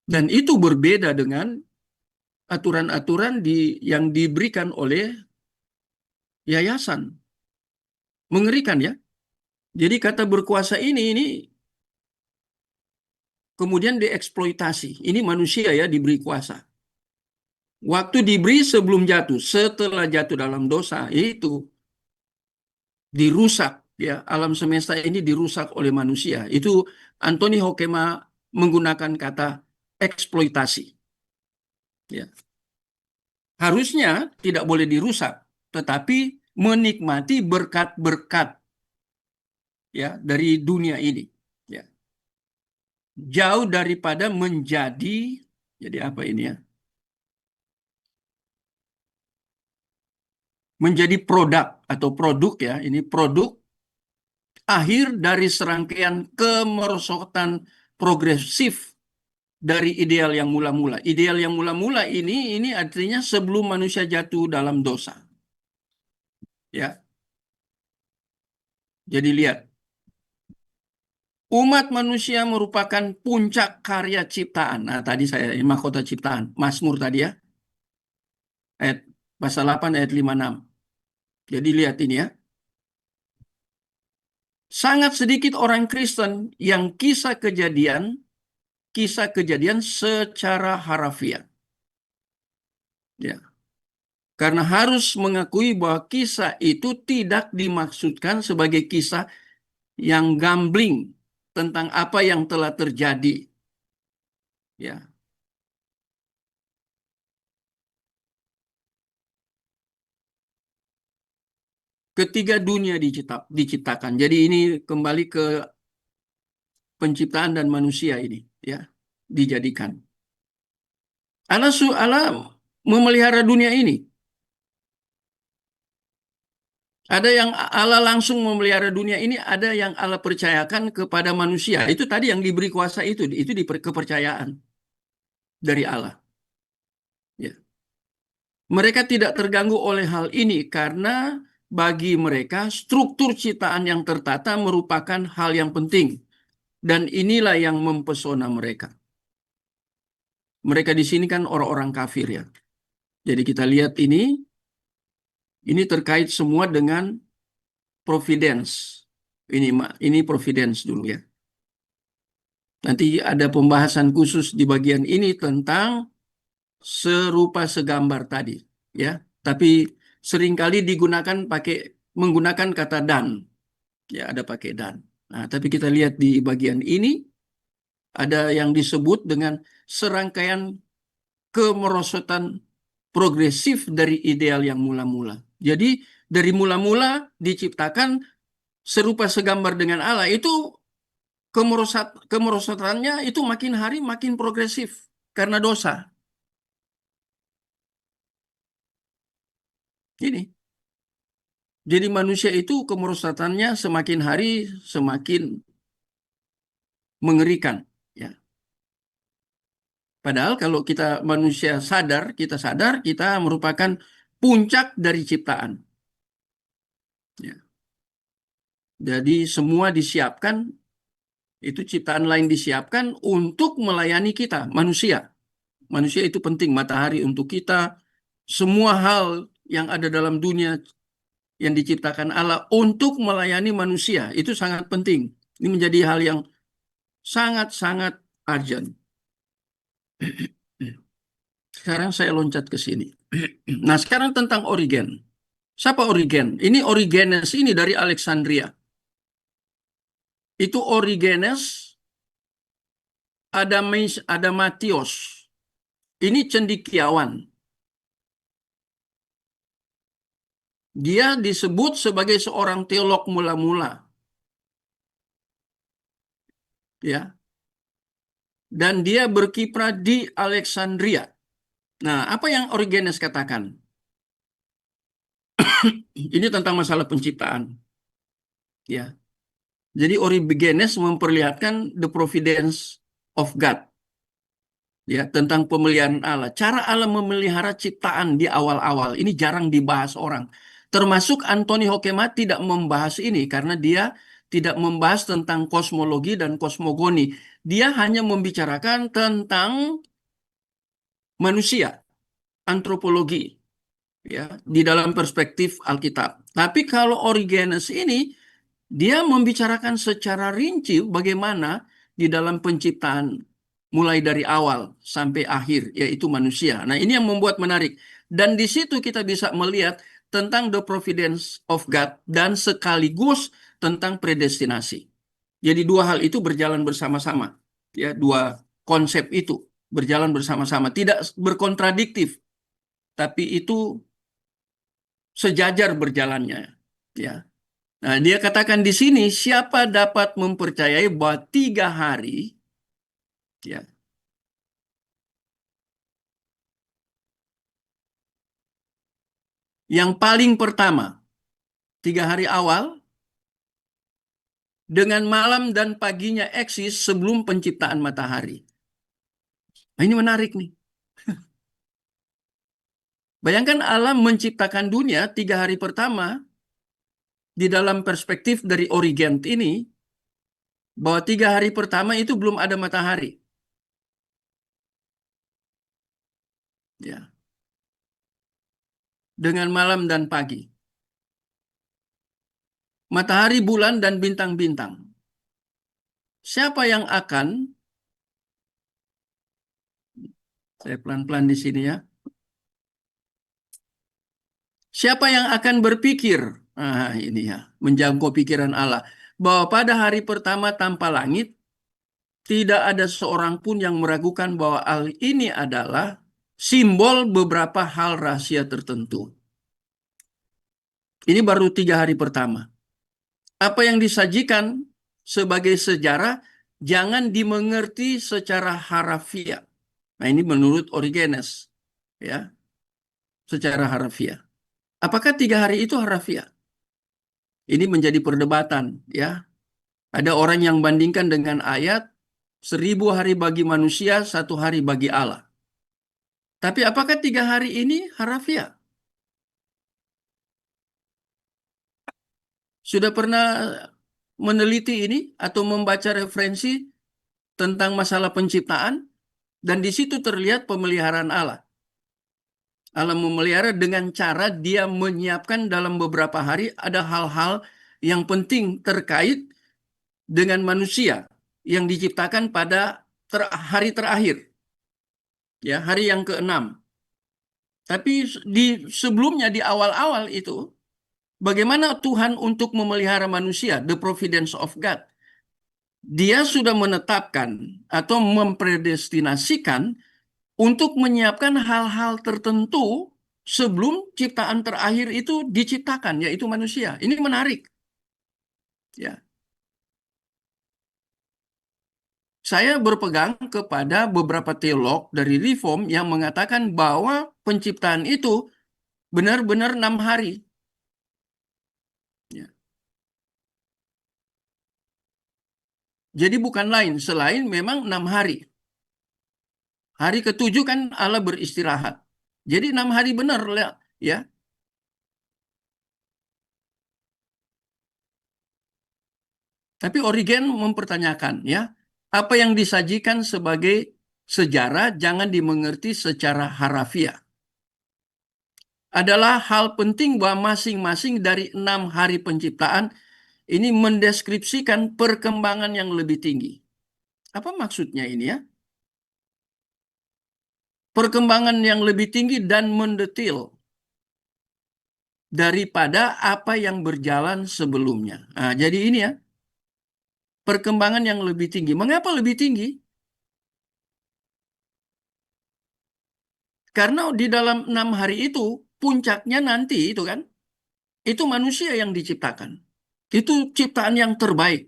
Dan itu berbeda dengan aturan-aturan yang diberikan oleh yayasan. Mengerikan ya. Jadi kata berkuasa ini kemudian dieksploitasi. Ini manusia ya diberi kuasa. Waktu diberi sebelum jatuh, setelah jatuh dalam dosa, itu dirusak ya. Alam semesta ini dirusak oleh manusia. Itu Anthony Hoekema menggunakan kata eksploitasi. Ya. Harusnya tidak boleh dirusak, tetapi menikmati berkat-berkat ya dari dunia ini. Ya. Jauh daripada jadi apa ini ya? Menjadi produk atau produk ya, ini produk akhir dari serangkaian kemerosotan progresif dari ideal yang mula-mula. Ideal yang mula-mula ini artinya sebelum manusia jatuh dalam dosa. Ya. Jadi lihat, umat manusia merupakan puncak karya ciptaan. Nah, tadi saya mahkota ciptaan, Mazmur tadi ya. Ayat pasal 8 ayat 56. Jadi lihat ini ya. Sangat sedikit orang Kristen yang kisah kejadian secara harafiah. Ya. Karena harus mengakui bahwa kisah itu tidak dimaksudkan sebagai kisah yang gambling tentang apa yang telah terjadi. Ya. Ketiga dunia diciptakan. Jadi ini kembali ke penciptaan dan manusia ini, ya, dijadikan. Allah memelihara dunia ini. Ada yang Allah langsung memelihara dunia ini, ada yang Allah percayakan kepada manusia. Itu tadi yang diberi kuasa itu di kepercayaan dari Allah. Ya. Mereka tidak terganggu oleh hal ini karena bagi mereka struktur ciptaan yang tertata merupakan hal yang penting. Dan inilah yang mempesona mereka. Mereka di sini kan orang-orang kafir ya. Jadi kita lihat ini terkait semua dengan providence. Ini providence dulu ya. Nanti ada pembahasan khusus di bagian ini tentang serupa segambar tadi ya. Tapi seringkali menggunakan kata dan. Ya, ada pakai dan. Nah, tapi kita lihat di bagian ini ada yang disebut dengan serangkaian kemerosotan progresif dari ideal yang mula-mula. Jadi dari mula-mula diciptakan serupa segambar dengan Allah, itu kemerosotannya itu makin hari makin progresif karena dosa. Ini. Jadi manusia itu kemerosotannya semakin hari semakin mengerikan. Ya. Padahal kalau kita manusia sadar, kita merupakan puncak dari ciptaan. Ya. Jadi semua disiapkan, itu ciptaan lain disiapkan untuk melayani kita, manusia. Manusia itu penting, matahari untuk kita, semua hal yang ada dalam dunia yang diciptakan Allah untuk melayani manusia, itu sangat penting. Ini menjadi hal yang sangat-sangat urgent. Sekarang saya loncat ke sini. Nah, sekarang tentang Origen. Siapa Origen? Ini Origenes ini dari Alexandria. Itu Origenes Adamatios. Ini cendekiawan. Dia disebut sebagai seorang teolog mula-mula. Ya. Dan dia berkiprah di Alexandria. Nah, apa yang Origenes katakan? Ini tentang masalah penciptaan. Ya. Jadi Origenes memperlihatkan the providence of God. Ya, tentang pemeliharaan Allah. Cara Allah memelihara ciptaan di awal-awal ini jarang dibahas orang. Termasuk Anthony Hoekema tidak membahas ini karena dia tidak membahas tentang kosmologi dan kosmogoni. Dia hanya membicarakan tentang manusia, antropologi, ya, di dalam perspektif Alkitab. Tapi kalau Origenes ini dia membicarakan secara rinci bagaimana di dalam penciptaan mulai dari awal sampai akhir, yaitu manusia. Nah, ini yang membuat menarik. Dan di situ kita bisa melihat tentang the providence of God dan sekaligus tentang predestinasi. Jadi dua hal itu berjalan bersama-sama. Ya, dua konsep itu berjalan bersama-sama, tidak berkontradiktif, tapi itu sejajar berjalannya. Ya. Nah, dia katakan di sini, siapa dapat mempercayai bahwa 3 hari, ya, yang paling pertama, 3 hari awal, dengan malam dan paginya eksis sebelum penciptaan matahari. Nah, ini menarik nih. Bayangkan Allah menciptakan dunia 3 hari pertama, di dalam perspektif dari Origen ini, bahwa 3 hari pertama itu belum ada matahari. Ya, dengan malam dan pagi. Matahari, bulan, dan bintang-bintang. Siapa yang akan, saya pelan-pelan di sini ya, siapa yang akan berpikir, ini ya, menjangkau pikiran Allah, bahwa pada hari pertama tanpa langit, tidak ada seorang pun yang meragukan bahwa hal ini adalah simbol beberapa hal rahasia tertentu. Ini baru 3 hari pertama. Apa yang disajikan sebagai sejarah jangan dimengerti secara harafiah. Nah, ini menurut Origenes, ya, secara harafiah. Apakah 3 hari itu harafiah? Ini menjadi perdebatan, ya. Ada orang yang bandingkan dengan ayat 1.000 hari bagi manusia, 1 hari bagi Allah. Tapi apakah 3 hari ini harafiah? Sudah pernah meneliti ini atau membaca referensi tentang masalah penciptaan? Dan di situ terlihat pemeliharaan Allah. Allah memelihara dengan cara dia menyiapkan dalam beberapa hari ada hal-hal yang penting terkait dengan manusia yang diciptakan pada hari terakhir, ya, hari yang ke-6. Tapi sebelumnya di awal-awal itu, bagaimana Tuhan untuk memelihara manusia, the providence of God. Dia sudah menetapkan atau mempredestinasikan untuk menyiapkan hal-hal tertentu sebelum ciptaan terakhir itu diciptakan, yaitu manusia. Ini menarik. Ya, saya berpegang kepada beberapa teolog dari Reform yang mengatakan bahwa penciptaan itu benar-benar 6 hari. Ya. Jadi bukan lain selain memang 6 hari. Hari ketujuh kan Allah beristirahat. Jadi 6 hari benar ya. Tapi Origen mempertanyakan ya, apa yang disajikan sebagai sejarah jangan dimengerti secara harafiah. Adalah hal penting bahwa masing-masing dari 6 hari penciptaan ini mendeskripsikan perkembangan yang lebih tinggi. Apa maksudnya ini ya? Perkembangan yang lebih tinggi dan mendetil daripada apa yang berjalan sebelumnya. Nah, jadi ini ya, perkembangan yang lebih tinggi. Mengapa lebih tinggi? Karena di dalam 6 hari itu, puncaknya nanti itu kan, itu manusia yang diciptakan. Itu ciptaan yang terbaik.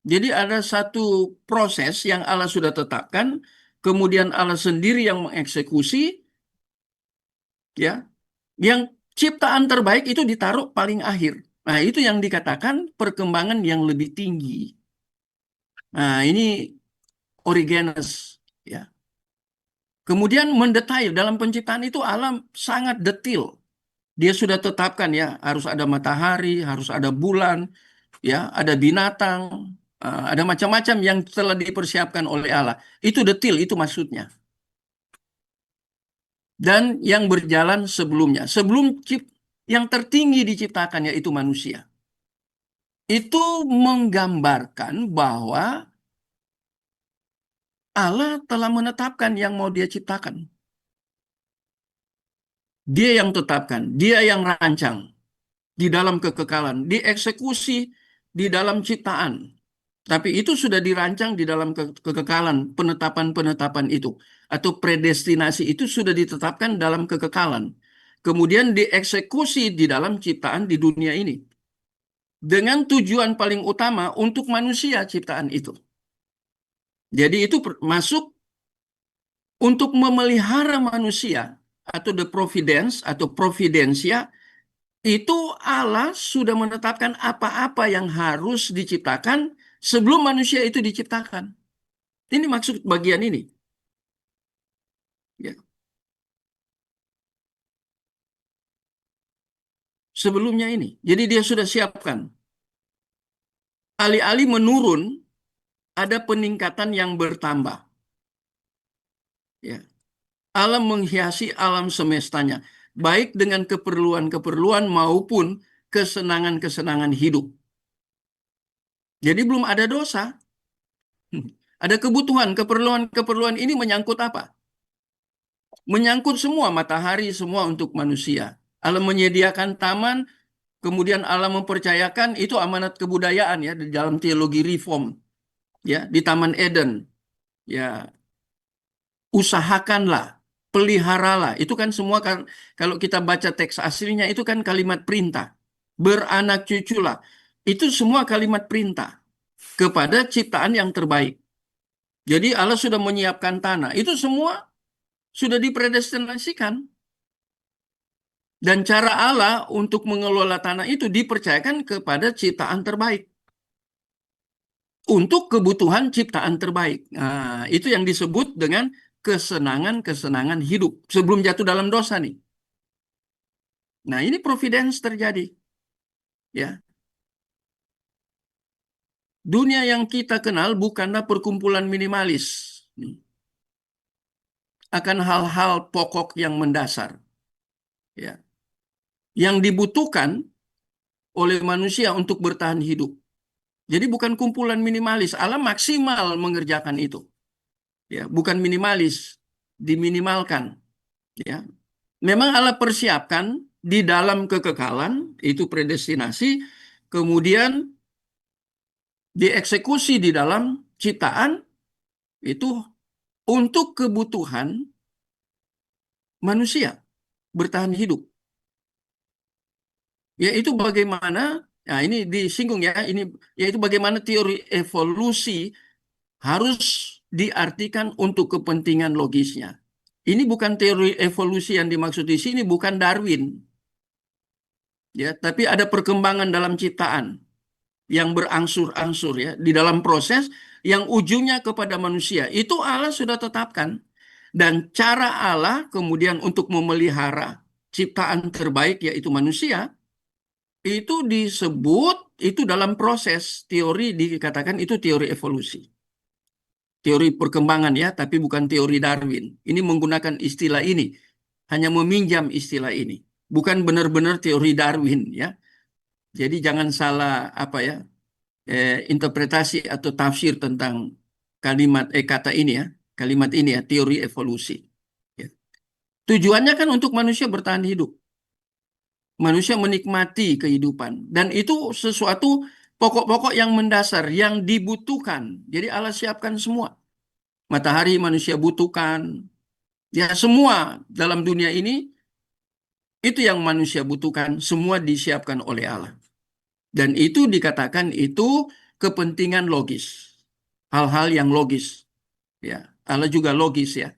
Jadi ada satu proses yang Allah sudah tetapkan, kemudian Allah sendiri yang mengeksekusi, ya, yang ciptaan terbaik itu ditaruh paling akhir. Nah, itu yang dikatakan perkembangan yang lebih tinggi. Nah, ini Origenes, ya. Kemudian mendetail dalam penciptaan itu alam sangat detil. Dia sudah tetapkan ya, harus ada matahari, harus ada bulan, ya, ada binatang, ada macam-macam yang telah dipersiapkan oleh Allah. Itu detil, itu maksudnya. Dan yang berjalan sebelumnya, sebelum yang tertinggi diciptakan yaitu manusia. Itu menggambarkan bahwa Allah telah menetapkan yang mau dia ciptakan. Dia yang tetapkan, dia yang rancang di dalam kekekalan, dieksekusi di dalam ciptaan. Tapi itu sudah dirancang di dalam kekekalan, penetapan-penetapan itu. Atau predestinasi itu sudah ditetapkan dalam kekekalan. Kemudian dieksekusi di dalam ciptaan di dunia ini. Dengan tujuan paling utama untuk manusia ciptaan itu. Jadi itu masuk untuk memelihara manusia atau the providence atau providensia itu Allah sudah menetapkan apa-apa yang harus diciptakan sebelum manusia itu diciptakan. Ini maksud bagian ini. Ya. Sebelumnya ini. Jadi dia sudah siapkan. Alih-alih menurun, ada peningkatan yang bertambah. Ya. Allah menghiasi alam semestanya. Baik dengan keperluan-keperluan maupun kesenangan-kesenangan hidup. Jadi belum ada dosa. Ada kebutuhan, keperluan-keperluan ini menyangkut apa? Menyangkut semua matahari, semua untuk manusia. Allah menyediakan taman, kemudian Allah mempercayakan itu amanat kebudayaan ya di dalam teologi reform ya di Taman Eden. Ya, usahakanlah, peliharalah. Itu kan semua kan kalau kita baca teks aslinya itu kan kalimat perintah. Beranak cuculah. Itu semua kalimat perintah kepada ciptaan yang terbaik. Jadi Allah sudah menyiapkan tanah. Itu semua sudah dipredestinasikan. Dan cara Allah untuk mengelola tanah itu dipercayakan kepada ciptaan terbaik. Untuk kebutuhan ciptaan terbaik. Nah, itu yang disebut dengan kesenangan-kesenangan hidup. Sebelum jatuh dalam dosa nih. Nah, ini providence terjadi. Ya. Dunia yang kita kenal bukanlah perkumpulan minimalis. Akan hal-hal pokok yang mendasar. Ya. Yang dibutuhkan oleh manusia untuk bertahan hidup. Jadi bukan kumpulan minimalis. Allah maksimal mengerjakan itu. Ya, bukan minimalis, diminimalkan. Ya, memang Allah persiapkan di dalam kekekalan itu predestinasi, kemudian dieksekusi di dalam ciptaan itu untuk kebutuhan manusia. bertahan hidup. Yaitu bagaimana, nah ini disinggung ya, ini yaitu bagaimana teori evolusi harus diartikan untuk kepentingan logisnya. Ini bukan teori evolusi yang dimaksud di sini, bukan Darwin, ya, tapi ada perkembangan dalam ciptaan yang berangsur-angsur ya, di dalam proses yang ujungnya kepada manusia. Itu Allah sudah tetapkan. Dan cara Allah kemudian untuk memelihara ciptaan terbaik yaitu manusia, itu disebut, itu dalam proses teori dikatakan itu teori evolusi. Teori perkembangan ya, tapi bukan teori Darwin. Ini menggunakan istilah ini, hanya meminjam istilah ini. Bukan benar-benar teori Darwin ya. Jadi jangan salah apa ya, interpretasi atau tafsir tentang kata ini ya, kalimat ini ya, teori evolusi. Ya. Tujuannya kan untuk manusia bertahan hidup, manusia menikmati kehidupan, dan itu sesuatu pokok-pokok yang mendasar yang dibutuhkan. Jadi Allah siapkan semua. Matahari manusia butuhkan, ya semua dalam dunia ini itu yang manusia butuhkan, semua disiapkan oleh Allah. Dan itu dikatakan itu kepentingan logis, hal-hal yang logis. Ya, Allah juga logis ya.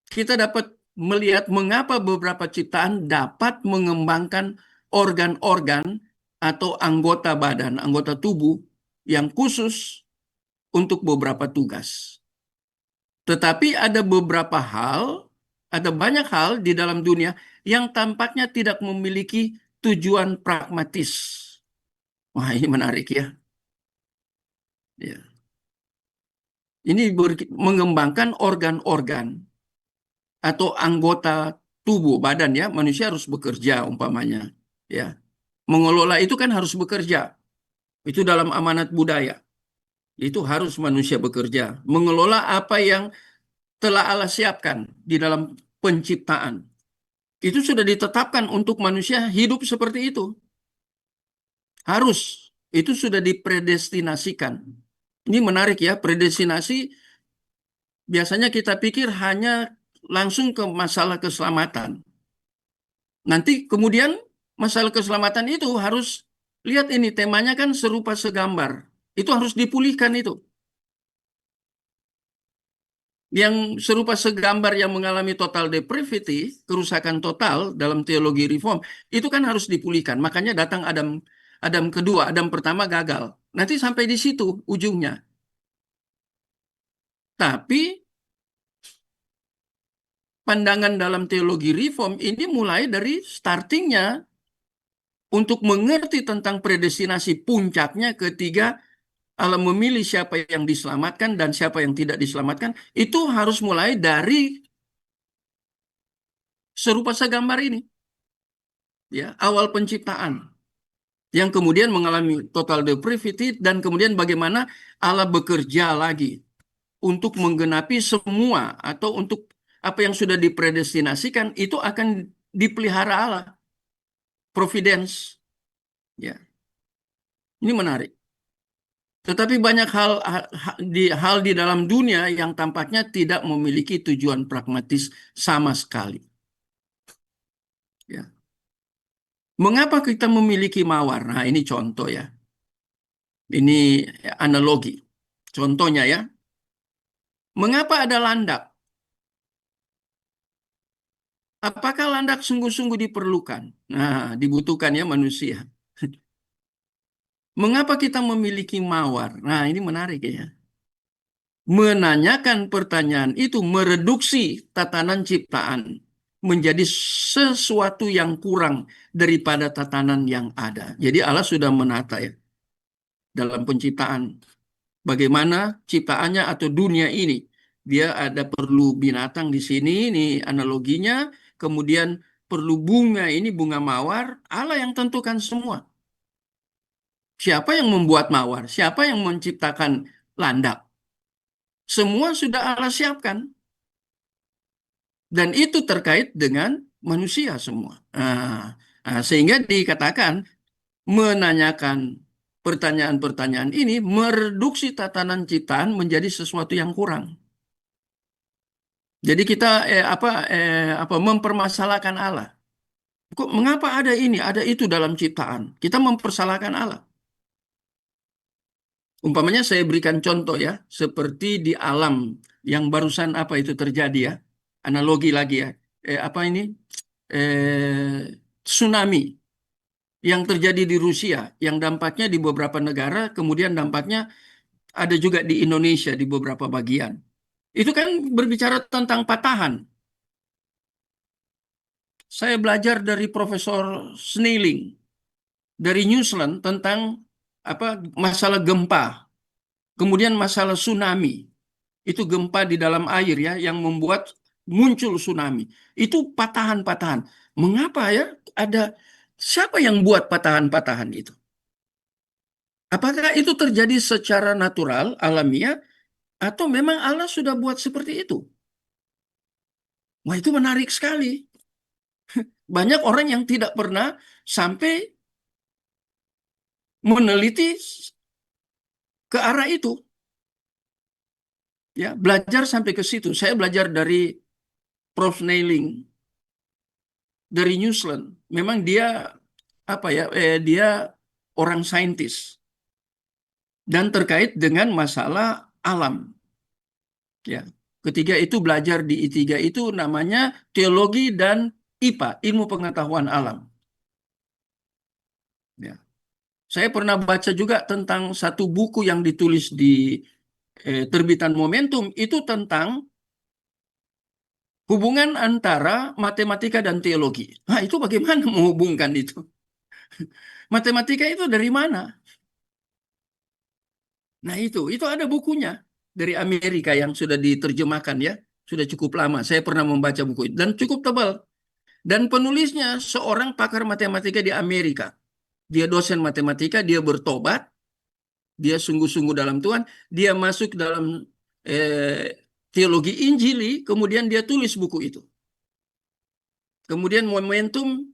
Kita dapat melihat mengapa beberapa ciptaan dapat mengembangkan organ-organ atau anggota badan, anggota tubuh yang khusus untuk beberapa tugas. Tetapi ada beberapa hal, ada banyak hal di dalam dunia yang tampaknya tidak memiliki tujuan pragmatis. Wah, ini menarik ya. Ya. Ini mengembangkan organ-organ atau anggota tubuh badan ya, manusia harus bekerja umpamanya ya. Mengelola itu kan harus bekerja. Itu dalam amanat budaya. Itu harus manusia bekerja, mengelola apa yang telah Allah siapkan di dalam penciptaan. Itu sudah ditetapkan untuk manusia hidup seperti itu. Harus. Itu sudah dipredestinasikan. Ini menarik ya, predestinasi biasanya kita pikir hanya langsung ke masalah keselamatan. Nanti kemudian masalah keselamatan itu harus, lihat ini temanya kan serupa segambar. Itu harus dipulihkan itu. Yang serupa segambar yang mengalami total depravity, kerusakan total dalam teologi reform, itu kan harus dipulihkan. Makanya datang Adam, Adam kedua, Adam pertama gagal. Nanti sampai di situ ujungnya. Tapi pandangan dalam teologi reform ini mulai dari startingnya untuk mengerti tentang predestinasi, puncaknya ketiga Allah memilih siapa yang diselamatkan dan siapa yang tidak diselamatkan, itu harus mulai dari serupa segambar ini, ya, awal penciptaan yang kemudian mengalami total depravity dan kemudian bagaimana Allah bekerja lagi untuk menggenapi semua atau untuk apa yang sudah dipredestinasikan itu akan dipelihara Allah, providence, ya. Ini menarik. Tetapi banyak hal di dalam dunia yang tampaknya tidak memiliki tujuan pragmatis sama sekali. Ya. Mengapa kita memiliki mawar? Nah, ini contoh ya. Ini analogi. Contohnya ya. Mengapa ada landak? Apakah landak sungguh-sungguh diperlukan? Nah, dibutuhkan ya manusia. Mengapa kita memiliki mawar? Nah, ini menarik ya. Menanyakan pertanyaan itu mereduksi tatanan ciptaan menjadi sesuatu yang kurang daripada tatanan yang ada. Jadi Allah sudah menata ya dalam penciptaan. Bagaimana ciptaannya atau dunia ini. Dia ada perlu binatang di sini, ini analoginya. Kemudian perlu bunga, ini bunga mawar. Allah yang tentukan semua. Siapa yang membuat mawar? Siapa yang menciptakan landak? Semua sudah Allah siapkan. Dan itu terkait dengan manusia semua. Sehingga dikatakan menanyakan pertanyaan-pertanyaan ini mereduksi tatanan ciptaan menjadi sesuatu yang kurang. Jadi kita mempermasalahkan Allah. Kok mengapa ada ini, ada itu dalam ciptaan? Kita mempersalahkan Allah. Umpamanya saya berikan contoh ya, seperti di alam yang barusan apa itu terjadi ya, analogi lagi ya, apa ini, tsunami yang terjadi di Rusia, yang dampaknya di beberapa negara, kemudian dampaknya ada juga di Indonesia di beberapa bagian. Itu kan berbicara tentang patahan. Saya belajar dari Profesor Snelling dari New Zealand tentang apa masalah gempa, kemudian masalah tsunami. Itu gempa di dalam air ya yang membuat muncul tsunami. Itu patahan-patahan. Mengapa ya ada siapa yang buat patahan-patahan itu? Apakah itu terjadi secara natural, alamiah, atau memang Allah sudah buat seperti itu? Wah, itu menarik sekali. Banyak orang yang tidak pernah sampai meneliti ke arah itu. Ya, belajar sampai ke situ. Saya belajar dari Prof. Nailing dari New Zealand. Memang dia apa ya? Dia orang saintis dan terkait dengan masalah alam. Ya, ketiga itu belajar di I3 itu namanya teologi dan IPA, ilmu pengetahuan alam. Ya. Saya pernah baca juga tentang satu buku yang ditulis di terbitan Momentum itu tentang hubungan antara matematika dan teologi. Nah, itu bagaimana menghubungkan itu? Matematika itu dari mana? Nah, itu ada bukunya dari Amerika yang sudah diterjemahkan ya. Sudah cukup lama. Saya pernah membaca buku itu dan cukup tebal. Dan penulisnya seorang pakar matematika di Amerika. Dia dosen matematika, dia bertobat, dia sungguh-sungguh dalam Tuhan, dia masuk dalam teologi Injili, kemudian dia tulis buku itu. Kemudian Momentum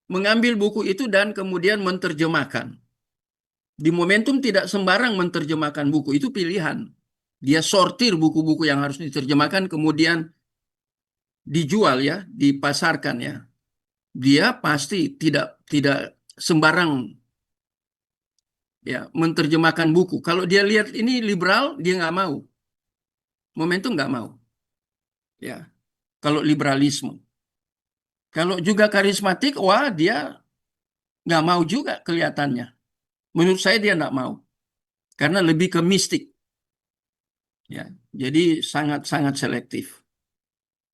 mengambil buku itu dan kemudian menerjemahkan. Di Momentum tidak sembarang menerjemahkan buku, itu pilihan. Dia sortir buku-buku yang harus diterjemahkan, kemudian dijual ya, dipasarkan ya. Dia pasti tidak tidak sembarang ya menerjemahkan buku. Kalau dia lihat ini liberal, dia nggak mau. Momentum nggak mau. Ya, kalau liberalisme. Kalau juga karismatik, wah dia nggak mau juga kelihatannya. Menurut saya dia nggak mau. Karena lebih ke mistik. Ya, jadi sangat-sangat selektif.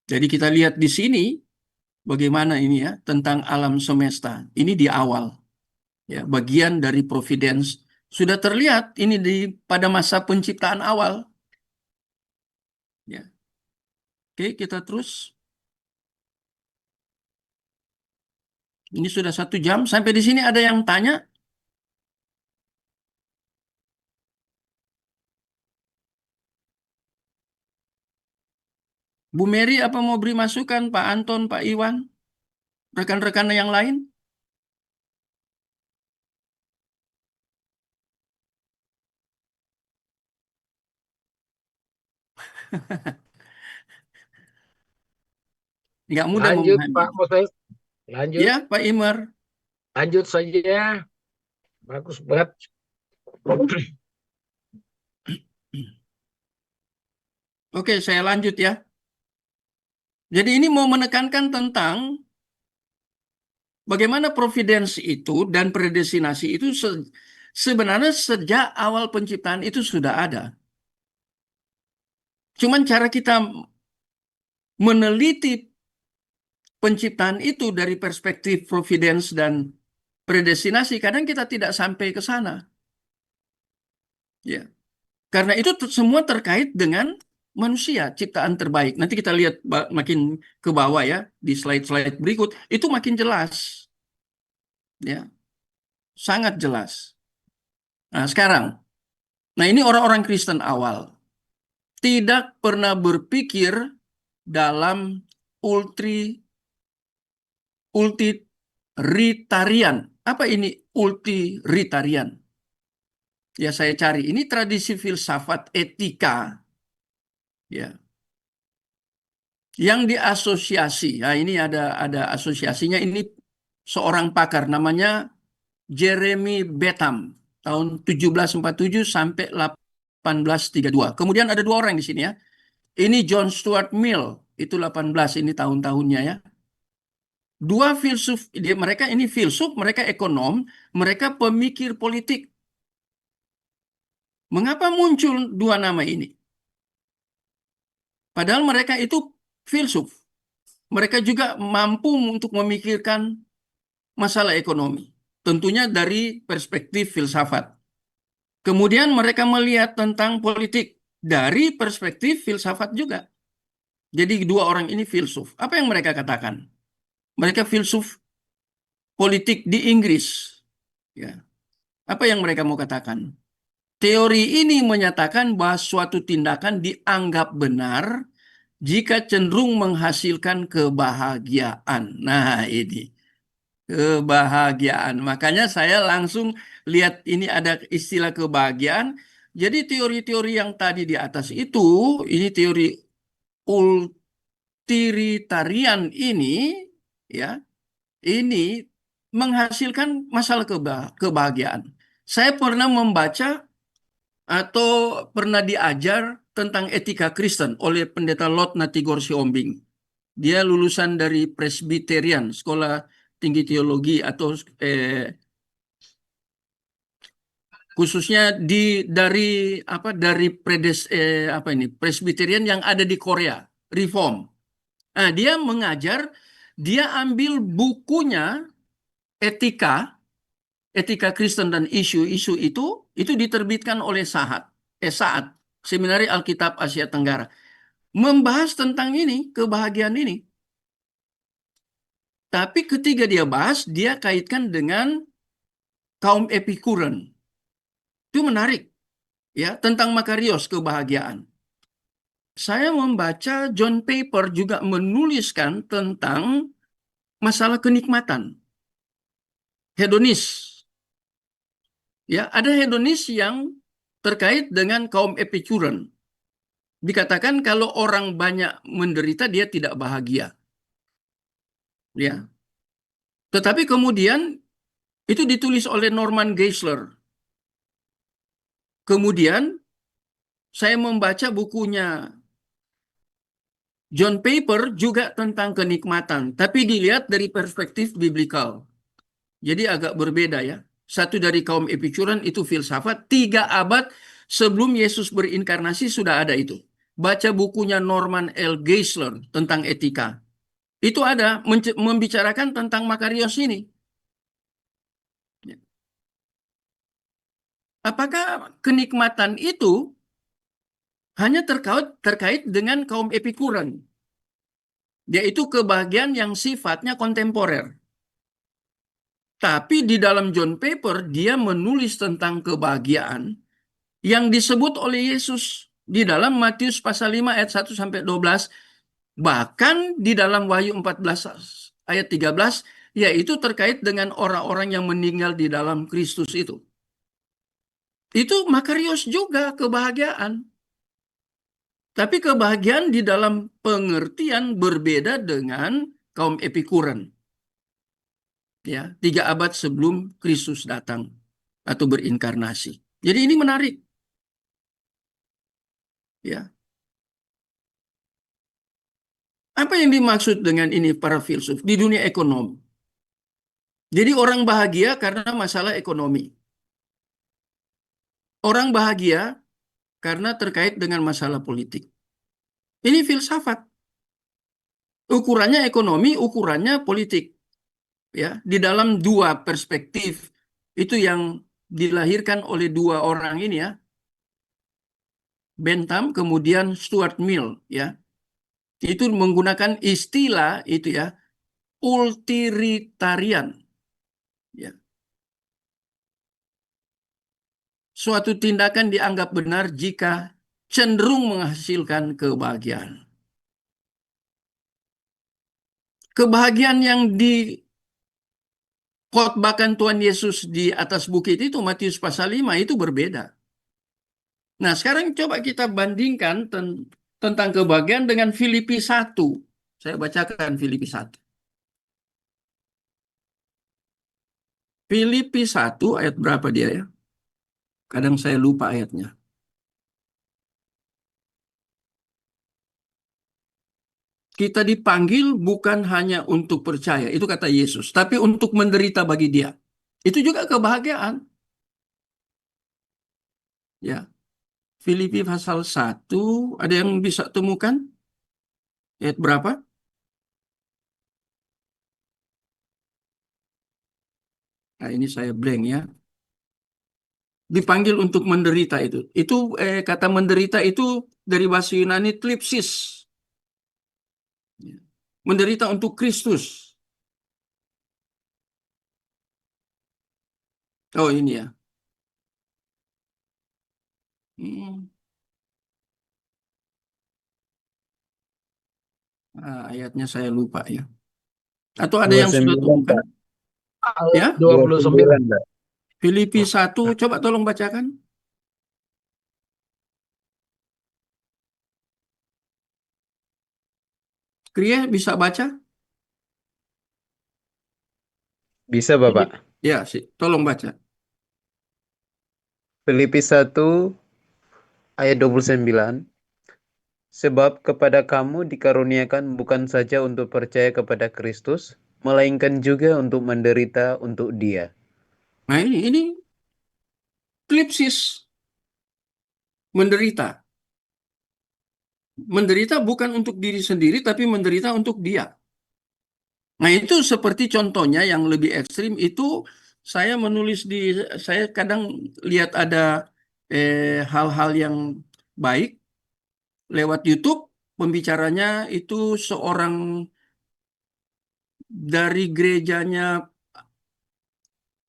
Jadi kita lihat di sini bagaimana ini ya tentang alam semesta. Ini di awal. Ya, bagian dari providence sudah terlihat ini pada masa penciptaan awal. Ya. Oke, kita terus. Ini sudah 1 jam. Sampai di sini ada yang tanya? Bu Mary apa mau beri masukan? Pak Anton, Pak Iwan, rekan-rekan yang lain? Nggak mudah Lanjut memahami. Pak Moses, lanjut, Ya, Pak Imer. lanjut saja. Bagus banget. Oke, saya lanjut ya. Jadi ini mau menekankan tentang bagaimana providence itu dan predestinasi itu sebenarnya sejak awal penciptaan itu sudah ada. Cuman cara kita meneliti penciptaan itu dari perspektif providence dan predestinasi, kadang kita tidak sampai ke sana. Ya, karena itu semua terkait dengan manusia, ciptaan terbaik. Nanti kita lihat makin ke bawah ya, di slide-slide berikut, itu makin jelas. Ya, sangat jelas. Nah, sekarang, nah ini orang-orang Kristen awal. Tidak pernah berpikir dalam ultri ultiritarian. Apa ini ultiritarian? Ya saya cari. Ini tradisi filsafat etika. Ya. Yang diasosiasi, nah ini ada asosiasinya, ini seorang pakar namanya Jeremy Bentham tahun 1747 sampai 1832. Kemudian ada dua orang di sini ya. Ini John Stuart Mill, itu 18 ini tahun-tahunnya ya. Dua filsuf, mereka ini filsuf, mereka ekonom, mereka pemikir politik. Mengapa muncul dua nama ini? Padahal mereka itu filsuf. Mereka juga mampu untuk memikirkan masalah ekonomi. Tentunya dari perspektif filsafat. Kemudian mereka melihat tentang politik dari perspektif filsafat juga. Jadi dua orang ini filsuf. Apa yang mereka katakan? Mereka filsuf politik di Inggris. Ya. Apa yang mereka mau katakan? Teori ini menyatakan bahwa suatu tindakan dianggap benar jika cenderung menghasilkan kebahagiaan. Nah, ini kebahagiaan. Makanya saya langsung lihat ini ada istilah kebahagiaan. Jadi teori-teori yang tadi di atas itu, ini teori utilitarian ini, ya, ini menghasilkan masalah kebahagiaan. Saya pernah membaca atau pernah diajar tentang etika Kristen oleh Pendeta Lot Natigor Siombing. Dia lulusan dari Presbyterian, Sekolah Tinggi Teologi atau khususnya dari Presbyterian yang ada di Korea, Reform. Nah, dia mengajar, dia ambil bukunya etika Kristen dan isu-isu itu diterbitkan oleh Saat, Seminari Alkitab Asia Tenggara, membahas tentang ini, kebahagiaan ini. Tapi ketika dia bahas, dia kaitkan dengan kaum Epikuren. Itu menarik, ya, tentang Makarios, kebahagiaan. Saya membaca John Piper juga menuliskan tentang masalah kenikmatan, hedonis. Ya, ada hedonis yang terkait dengan kaum Epikuren. Dikatakan kalau orang banyak menderita dia tidak bahagia. Ya. Tetapi kemudian itu ditulis oleh Norman Geisler. Kemudian saya membaca bukunya John Piper juga tentang kenikmatan, tapi dilihat dari perspektif biblikal. Jadi agak berbeda ya. Satu dari kaum Epikuren itu filsafat, 3 abad sebelum Yesus berinkarnasi sudah ada itu. Baca bukunya Norman L. Geisler tentang etika. Itu ada membicarakan tentang Makarios ini. Apakah kenikmatan itu hanya terkait dengan kaum Epikuren, yaitu kebahagiaan yang sifatnya kontemporer? Tapi di dalam John Piper dia menulis tentang kebahagiaan yang disebut oleh Yesus di dalam Matius pasal 5 ayat 1 sampai 12, bahkan di dalam Wahyu 14 ayat 13, yaitu terkait dengan orang-orang yang meninggal di dalam Kristus itu. Itu Makarios juga kebahagiaan. Tapi kebahagiaan di dalam pengertian berbeda dengan kaum Epikuren. Ya, 3 abad sebelum Kristus datang atau berinkarnasi. Jadi ini menarik. Ya. Apa yang dimaksud dengan ini para filsuf di dunia ekonomi? Jadi orang bahagia karena masalah ekonomi. Orang bahagia karena terkait dengan masalah politik. Ini filsafat. Ukurannya ekonomi, ukurannya politik. Ya, di dalam 2 perspektif itu yang dilahirkan oleh 2 orang ini ya. Bentham kemudian Stuart Mill ya. Itu menggunakan istilah itu ya, utilitarian. Ya. Suatu tindakan dianggap benar jika cenderung menghasilkan kebahagiaan. Kebahagiaan yang dikotbahkan Tuhan Yesus di atas bukit itu, Matius pasal 5, itu berbeda. Nah, sekarang coba kita bandingkan tentang kebahagiaan dengan Filipi 1 Saya bacakan Filipi 1. Filipi 1 ayat berapa dia ya? Kadang saya lupa ayatnya. Kita dipanggil bukan hanya untuk percaya, itu kata Yesus, tapi untuk menderita bagi Dia. Itu juga kebahagiaan. Ya, Filipi pasal 1, ada yang bisa temukan? Ayat berapa? Nah, ini saya blank ya. Dipanggil untuk menderita itu. Itu kata menderita itu dari bahasa Yunani thlipsis. Menderita untuk Kristus. Oh, ini ya. Hmm. Ayatnya saya lupa ya. Atau ada yang sudah 29, temukan? Pak. Ya, 29. 29, Pak. Filipi 1, coba tolong bacakan. Kria bisa baca? Bisa, Bapak. Ya, sih. Tolong baca. Filipi 1 ayat 29. Sebab kepada kamu dikaruniakan bukan saja untuk percaya kepada Kristus, melainkan juga untuk menderita untuk Dia. Nah, ini klipsis menderita. Menderita bukan untuk diri sendiri, tapi menderita untuk Dia. Nah, itu seperti contohnya yang lebih ekstrim itu saya menulis saya kadang lihat ada hal-hal yang baik lewat YouTube, pembicaranya itu seorang dari gerejanya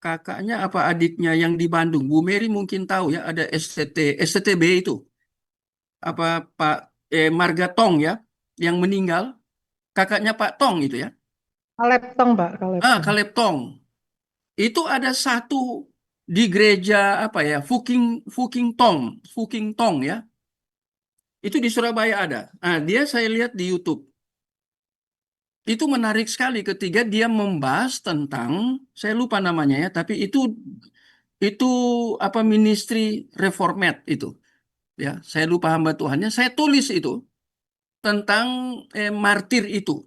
kakaknya apa adiknya yang di Bandung. Bu Mary mungkin tahu ya, ada STTB itu. Apa Pak Marga Tong ya, yang meninggal, kakaknya Pak Tong itu ya. Kaleb Tong, Pak, Kaleb Tong. Kaleb Tong. Itu ada satu di gereja apa ya, Fuking Tong ya. Itu di Surabaya ada. Dia saya lihat di YouTube. Itu menarik sekali ketika dia membahas tentang, saya lupa namanya ya, tapi itu apa ministry reformat itu. Ya, saya lupa hamba Tuhannya. Saya tulis itu tentang martir itu.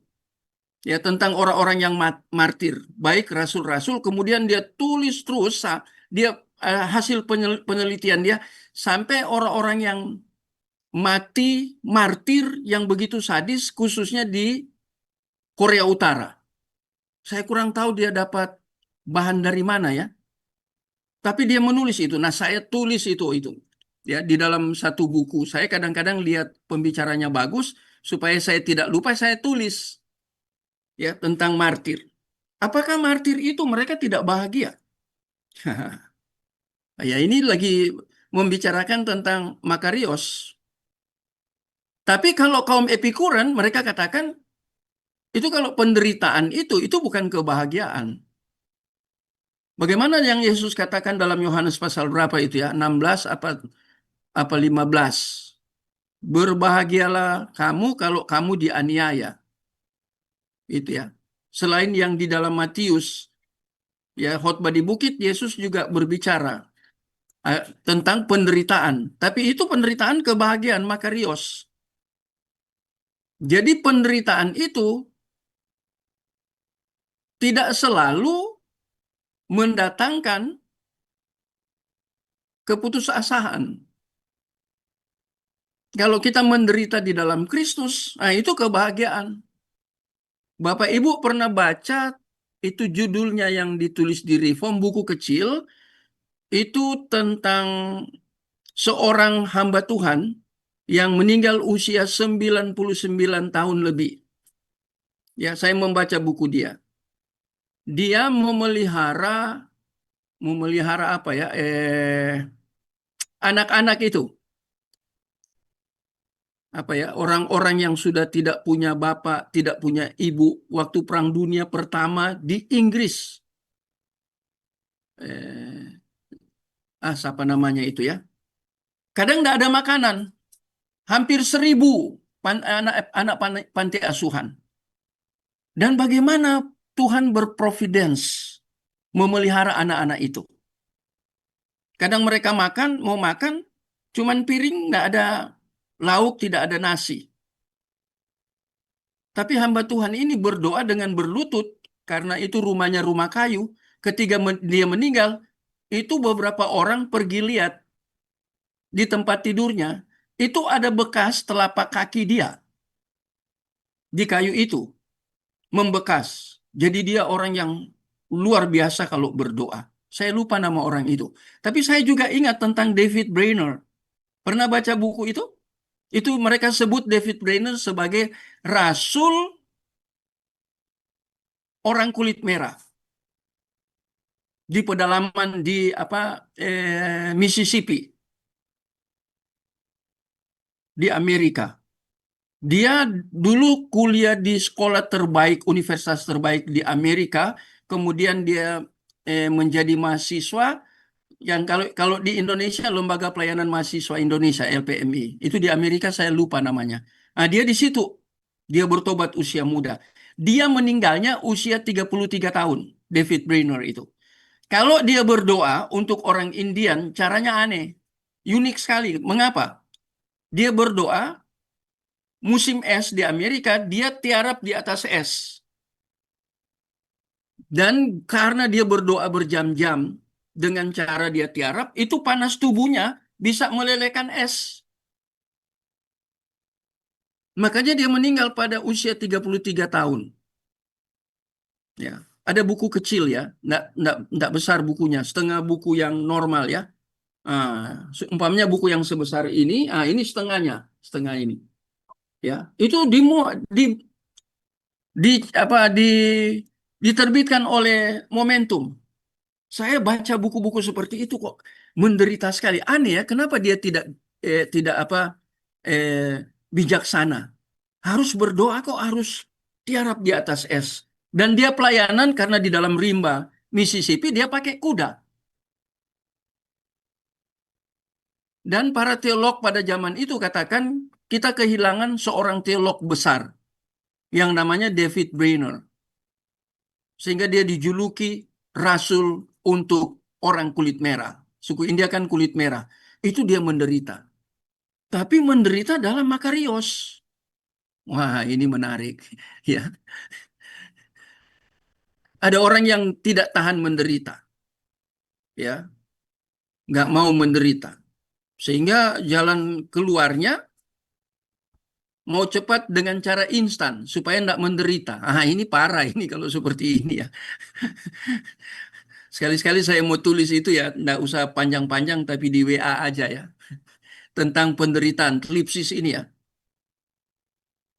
Ya, tentang orang-orang yang martir, baik rasul-rasul, kemudian dia tulis terus, dia hasil penelitian dia sampai orang-orang yang mati martir yang begitu sadis, khususnya di Korea Utara. Saya kurang tahu dia dapat bahan dari mana ya, tapi dia menulis itu. Nah, saya tulis itu ya di dalam satu buku. Saya kadang-kadang lihat pembicaranya bagus supaya saya tidak lupa, saya tulis ya tentang martir. Apakah martir itu mereka tidak bahagia? Ya, ini lagi membicarakan tentang Makarios. Tapi kalau kaum Epikurean, mereka katakan itu kalau penderitaan itu bukan kebahagiaan. Bagaimana yang Yesus katakan dalam Yohanes pasal berapa itu ya? 16 apa 15? Berbahagialah kamu kalau kamu dianiaya. Itu ya. Selain yang di dalam Matius, ya khotbah di bukit, Yesus juga berbicara tentang penderitaan. Tapi itu penderitaan kebahagiaan, makarios. Jadi penderitaan itu tidak selalu mendatangkan keputusasaan. Kalau kita menderita di dalam Kristus, nah itu kebahagiaan. Bapak Ibu pernah baca itu judulnya yang ditulis di Reform, buku kecil, itu tentang seorang hamba Tuhan yang meninggal usia 99 tahun lebih. Ya, saya membaca buku dia. Dia memelihara apa ya? Anak-anak itu. Apa ya? Orang-orang yang sudah tidak punya bapak, tidak punya ibu waktu Perang Dunia Pertama di Inggris. Siapa namanya itu ya? Kadang tidak ada makanan. Hampir 1.000 anak panti asuhan. Dan bagaimana Tuhan berprovidence memelihara anak-anak itu. Kadang mereka mau makan, cuman piring, nggak ada lauk, tidak ada nasi. Tapi hamba Tuhan ini berdoa dengan berlutut, karena itu rumahnya rumah kayu. Ketika dia meninggal, itu beberapa orang pergi lihat di tempat tidurnya, itu ada bekas telapak kaki dia di kayu itu, membekas. Jadi dia orang yang luar biasa kalau berdoa. Saya lupa nama orang itu. Tapi saya juga ingat tentang David Brainerd. Pernah baca buku itu? Itu mereka sebut David Brainerd sebagai rasul orang kulit merah di pedalaman di Mississippi di Amerika. Dia dulu kuliah di sekolah terbaik, universitas terbaik di Amerika, kemudian dia menjadi mahasiswa yang kalau di Indonesia Lembaga Pelayanan Mahasiswa Indonesia LPMI. Itu di Amerika saya lupa namanya. Nah, dia di situ. Dia bertobat usia muda. Dia meninggalnya usia 33 tahun, David Brainerd itu. Kalau dia berdoa untuk orang Indian, caranya aneh. Unik sekali. Mengapa? Dia berdoa, musim es di Amerika, dia tiarap di atas es. Dan karena dia berdoa berjam-jam dengan cara dia tiarap, itu panas tubuhnya bisa melelehkan es. Makanya dia meninggal pada usia 33 tahun. Ya, ada buku kecil ya, enggak besar bukunya, setengah buku yang normal ya. Umpamanya buku yang sebesar ini, ini setengah ini. Ya, itu di, di apa diterbitkan oleh Momentum. Saya baca buku-buku seperti itu kok menderita sekali. Aneh ya, kenapa dia tidak bijaksana? Harus berdoa kok, harus tiarap di atas es. Dan dia pelayanan karena di dalam rimba Mississippi dia pakai kuda. Dan para teolog pada zaman itu katakan kita kehilangan seorang teolog besar yang namanya David Brainerd. Sehingga dia dijuluki rasul untuk orang kulit merah. Suku India kan kulit merah. Itu dia menderita. Tapi menderita dalam makarios. Wah, ini menarik. Ya, ada orang yang tidak tahan menderita. Ya, nggak mau menderita. Sehingga jalan keluarnya mau cepat dengan cara instan supaya nggak menderita. Ini parah ini kalau seperti ini ya. Sekali-sekali saya mau tulis itu ya, nggak usah panjang-panjang tapi di WA aja ya. Tentang penderitaan, klipsis ini ya.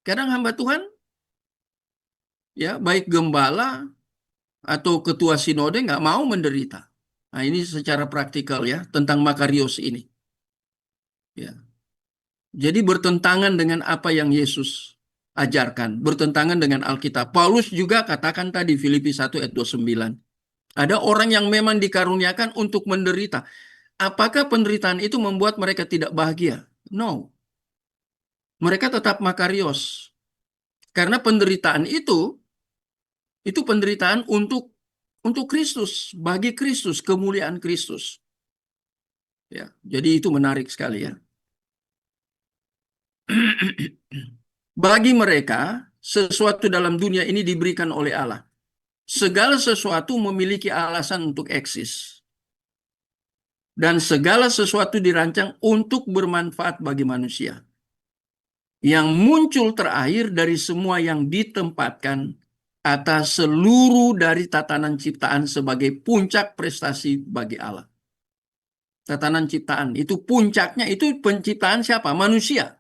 Kadang hamba Tuhan, ya baik gembala atau ketua sinode nggak mau menderita. Nah ini secara praktikal ya, tentang makarios ini. Ya. Jadi bertentangan dengan apa yang Yesus ajarkan, bertentangan dengan Alkitab. Paulus juga katakan tadi, Filipi 1 ayat 29. Ada orang yang memang dikaruniakan untuk menderita. Apakah penderitaan itu membuat mereka tidak bahagia? No. Mereka tetap makarios. Karena penderitaan itu penderitaan untuk Kristus, bagi Kristus, kemuliaan Kristus. Ya, jadi itu menarik sekali ya. Bagi mereka, sesuatu dalam dunia ini diberikan oleh Allah. Segala sesuatu memiliki alasan untuk eksis. Dan segala sesuatu dirancang untuk bermanfaat bagi manusia. Yang muncul terakhir dari semua yang ditempatkan atas seluruh dari tatanan ciptaan sebagai puncak prestasi bagi Allah. Tatanan ciptaan, itu puncaknya, itu penciptaan siapa? Manusia.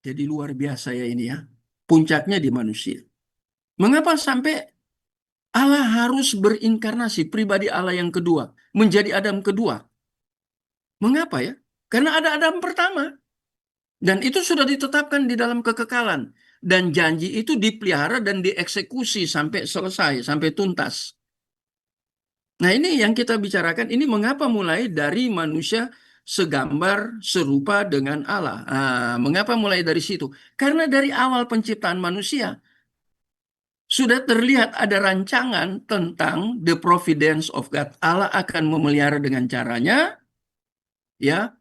Jadi luar biasa ya ini ya. Puncaknya di manusia. Mengapa sampai Allah harus berinkarnasi, pribadi Allah yang kedua, menjadi Adam kedua? Mengapa ya? Karena ada Adam pertama. Dan itu sudah ditetapkan di dalam kekekalan. Dan janji itu dipelihara dan dieksekusi sampai selesai, sampai tuntas. Nah ini yang kita bicarakan, ini mengapa mulai dari manusia segambar, serupa dengan Allah. Mengapa mulai dari situ? Karena dari awal penciptaan manusia sudah terlihat ada rancangan tentang the providence of God. Allah akan memelihara dengan caranya, ya.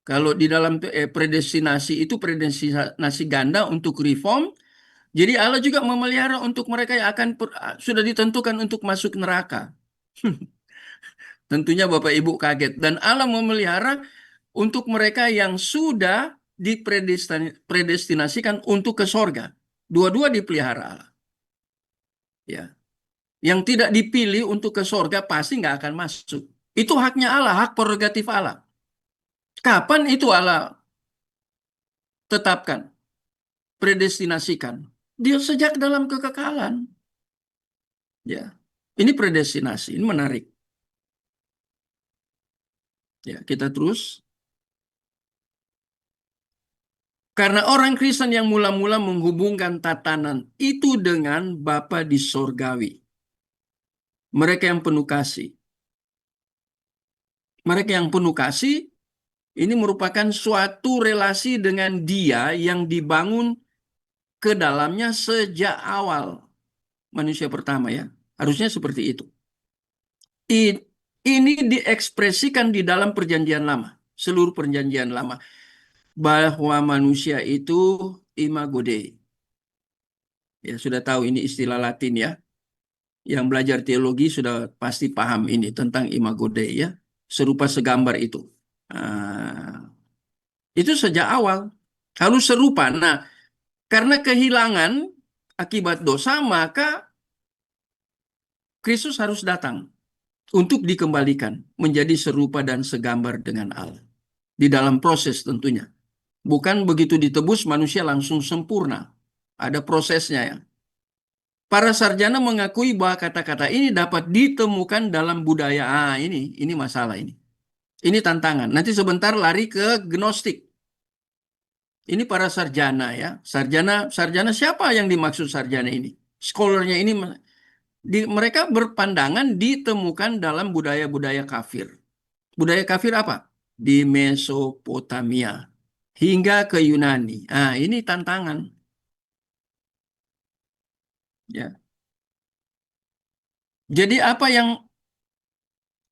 Kalau di dalam predestinasi itu predestinasi ganda untuk reform, jadi Allah juga memelihara untuk mereka yang akan sudah ditentukan untuk masuk neraka. Tentunya Bapak Ibu kaget. Dan Allah memelihara untuk mereka yang sudah dipredestinasikan untuk ke sorga. Dua-dua dipelihara Allah. Ya. Yang tidak dipilih untuk ke sorga pasti nggak akan masuk. Itu haknya Allah, hak prerogatif Allah. Kapan itu Allah tetapkan, predestinasikan? Dia sejak dalam kekekalan. Ya. Ini predestinasi, ini menarik. Ya, kita terus. Karena orang Kristen yang mula-mula menghubungkan tatanan itu dengan Bapa di sorgawi. Mereka yang penuh kasih. Mereka yang penuh kasih, ini merupakan suatu relasi dengan Dia yang dibangun ke dalamnya sejak awal manusia pertama, ya. Harusnya seperti itu. Ini diekspresikan di dalam perjanjian lama. Seluruh perjanjian lama. Bahwa manusia itu imago Dei. Ya, sudah tahu ini istilah Latin, ya. Yang belajar teologi sudah pasti paham ini tentang imago Dei, ya. Serupa segambar itu. Itu sejak awal. Harus serupa. Nah, karena kehilangan akibat dosa, maka Kristus harus datang untuk dikembalikan menjadi serupa dan segambar dengan Allah. Di dalam proses tentunya. Bukan begitu ditebus manusia langsung sempurna. Ada prosesnya, ya. Para sarjana mengakui bahwa kata-kata ini dapat ditemukan dalam budaya. Ini masalah ini. Ini tantangan. Nanti sebentar lari ke Gnostik. Ini para sarjana, ya. Sarjana siapa yang dimaksud sarjana ini? Scholarnya ini mereka berpandangan ditemukan dalam budaya-budaya kafir. Budaya kafir apa? Di Mesopotamia hingga ke Yunani. Ini tantangan. Ya. Jadi apa yang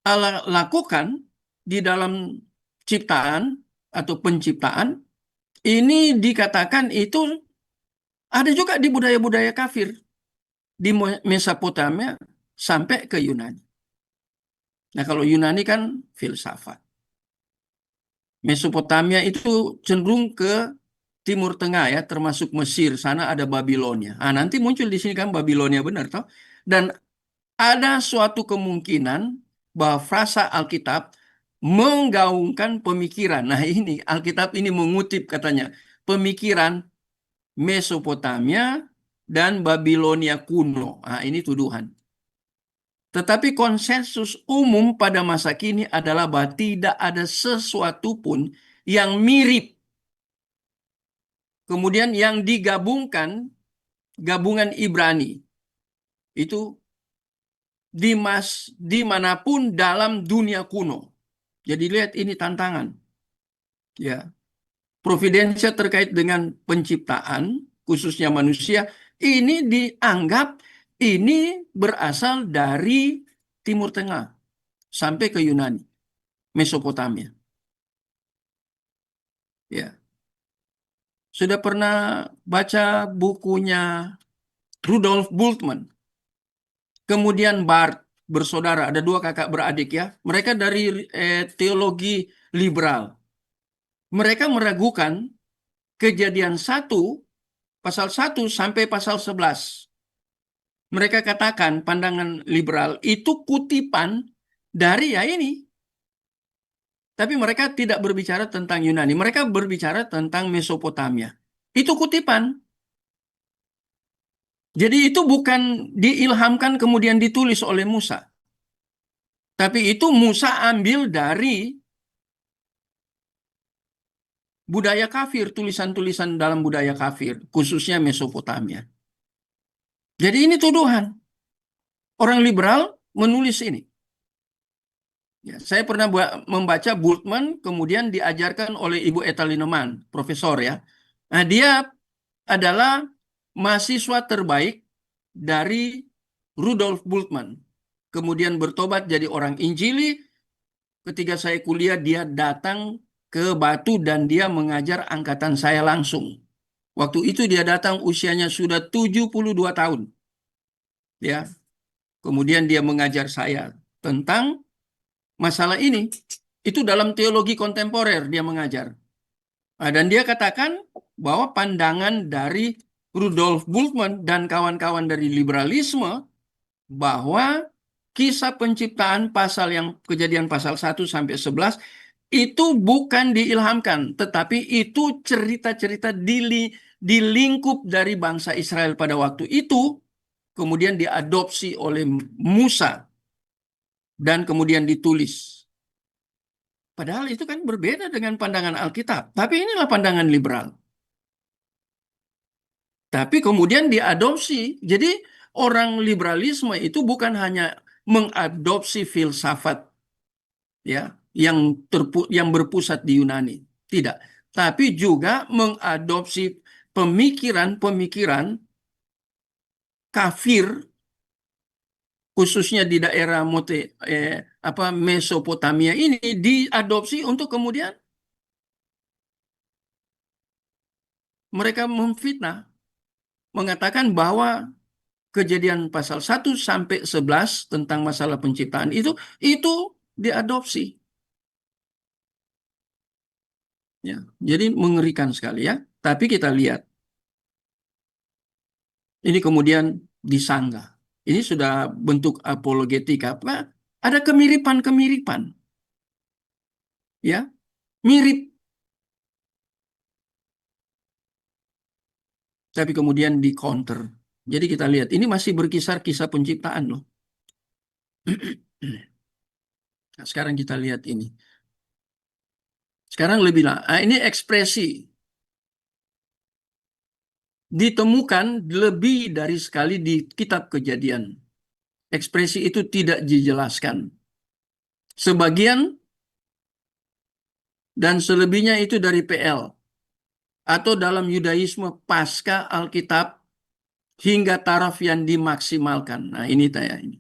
Allah lakukan di dalam ciptaan atau penciptaan ini dikatakan itu ada juga di budaya-budaya kafir di Mesopotamia sampai ke Yunani. Nah, kalau Yunani kan filsafat. Mesopotamia itu cenderung ke Timur Tengah, ya, termasuk Mesir. Sana ada Babilonia. Nanti muncul di sini kan Babilonia, benar toh? Dan ada suatu kemungkinan bahwa frasa Alkitab menggaungkan pemikiran. Nah, ini Alkitab ini mengutip katanya pemikiran Mesopotamia dan Babilonia kuno. Ini tuduhan. Tetapi konsensus umum pada masa kini adalah bahwa tidak ada sesuatu pun yang mirip. Kemudian yang digabungkan, gabungan Ibrani, itu dimanapun dalam dunia kuno. Jadi lihat ini tantangan. Ya. Providensia terkait dengan penciptaan, khususnya manusia, ini dianggap ini berasal dari Timur Tengah sampai ke Yunani, Mesopotamia. Ya. Sudah pernah baca bukunya Rudolf Bultmann. Kemudian Barth, bersaudara, ada dua kakak beradik, ya. Mereka dari teologi liberal. Mereka meragukan Kejadian 1, pasal 1 sampai pasal 11. Mereka katakan pandangan liberal itu kutipan dari ini. Tapi mereka tidak berbicara tentang Yunani. Mereka berbicara tentang Mesopotamia. Itu kutipan. Jadi itu bukan diilhamkan kemudian ditulis oleh Musa. Tapi itu Musa ambil dari budaya kafir, tulisan-tulisan dalam budaya kafir, khususnya Mesopotamia. Jadi ini tuduhan. Orang liberal menulis ini. Ya, saya pernah membaca Bultmann, kemudian diajarkan oleh Ibu Etta Lineman, profesor ya. Nah, dia adalah mahasiswa terbaik dari Rudolf Bultmann. Kemudian bertobat jadi orang Injili. Ketika saya kuliah, dia datang ke Batu dan dia mengajar angkatan saya langsung. Waktu itu dia datang usianya sudah 72 tahun. Ya. Kemudian dia mengajar saya tentang masalah ini. Itu dalam teologi kontemporer dia mengajar. Nah, dan dia katakan bahwa pandangan dari Rudolf Bultmann dan kawan-kawan dari liberalisme bahwa kisah penciptaan kejadian pasal 1 sampai 11 itu bukan diilhamkan, tetapi itu cerita-cerita di lingkup dari bangsa Israel pada waktu itu, kemudian diadopsi oleh Musa dan kemudian ditulis. Padahal itu kan berbeda dengan pandangan Alkitab. Tapi inilah pandangan liberal. Tapi kemudian diadopsi. Jadi orang liberalisme itu bukan hanya mengadopsi filsafat ya yang berpusat di Yunani. Tidak. Tapi juga mengadopsi pemikiran-pemikiran kafir khususnya di daerah Mesopotamia ini diadopsi untuk kemudian mereka memfitnah, mengatakan bahwa kejadian pasal 1 sampai 11 tentang masalah penciptaan itu diadopsi. Ya, jadi mengerikan sekali ya. Tapi kita lihat ini kemudian disanggah. Ini sudah bentuk apologetika. Ada kemiripan-kemiripan. Ya, mirip. Tapi kemudian di counter. Jadi kita lihat, ini masih berkisar kisah penciptaan loh. Nah, sekarang kita lihat ini. Sekarang ini ekspresi. Ditemukan lebih dari sekali di kitab Kejadian. Ekspresi itu tidak dijelaskan. Sebagian dan selebihnya itu dari PL. Atau dalam Yudaisme pasca Alkitab hingga taraf yang dimaksimalkan. Nah ini ini.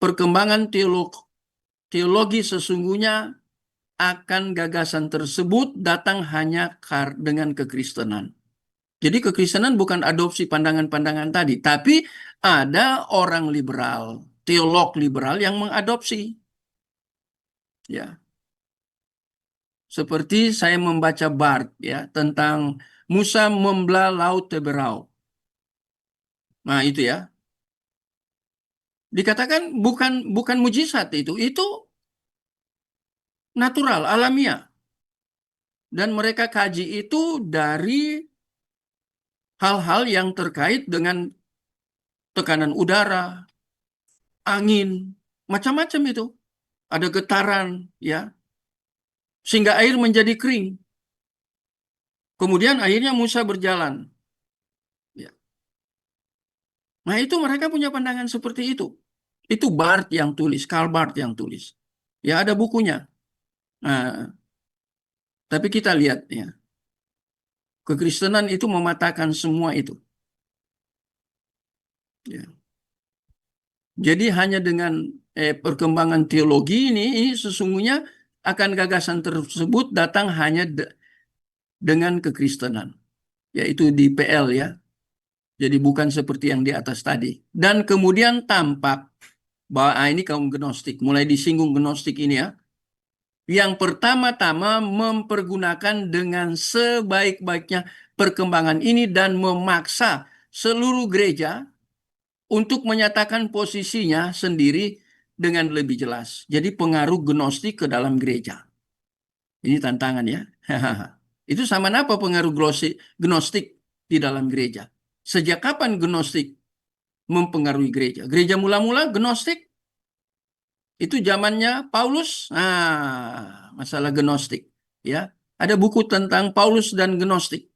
Perkembangan teologi sesungguhnya akan gagasan tersebut datang hanya dengan kekristenan. Jadi kekristenan bukan adopsi pandangan-pandangan tadi, tapi ada orang liberal, teolog liberal yang mengadopsi. Ya. Seperti saya membaca Barth ya tentang Musa membelah laut Teberau. Nah, itu ya. Dikatakan bukan mujizat itu natural, alamiah. Dan mereka kaji itu dari hal-hal yang terkait dengan tekanan udara, angin, macam-macam itu. Ada getaran, ya. Sehingga air menjadi kering. Kemudian akhirnya Musa berjalan. Ya. Nah, itu mereka punya pandangan seperti itu. Itu Barth yang tulis, Karl Barth yang tulis. Ya, ada bukunya. Nah, tapi kita lihat ya. Kekristenan itu mematahkan semua itu. Ya. Jadi hanya dengan perkembangan teologi ini sesungguhnya akan gagasan tersebut datang hanya dengan kekristenan. Yaitu di PL ya. Jadi bukan seperti yang di atas tadi. Dan kemudian tampak bahwa ini kaum Gnostik. Mulai disinggung Gnostik ini ya. Yang pertama-tama mempergunakan dengan sebaik-baiknya perkembangan ini dan memaksa seluruh gereja untuk menyatakan posisinya sendiri dengan lebih jelas. Jadi pengaruh Gnostik ke dalam gereja. Ini tantangan ya. Itu sama apa pengaruh Gnostik di dalam gereja? Sejak kapan Gnostik mempengaruhi gereja? Gereja mula-mula Gnostik itu zamannya Paulus. Nah, masalah Gnostik ya. Ada buku tentang Paulus dan Gnostik.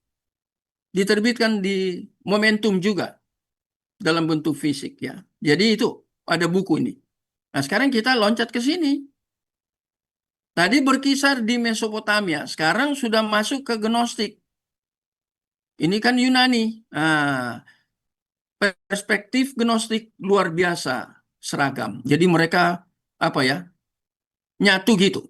Diterbitkan di Momentum juga dalam bentuk fisik ya. Jadi itu ada buku ini. Nah, sekarang kita loncat ke sini. Tadi berkisar di Mesopotamia, sekarang sudah masuk ke Gnostik. Ini kan Yunani. Nah, perspektif Gnostik luar biasa seragam. Jadi mereka apa ya? Nyatu gitu,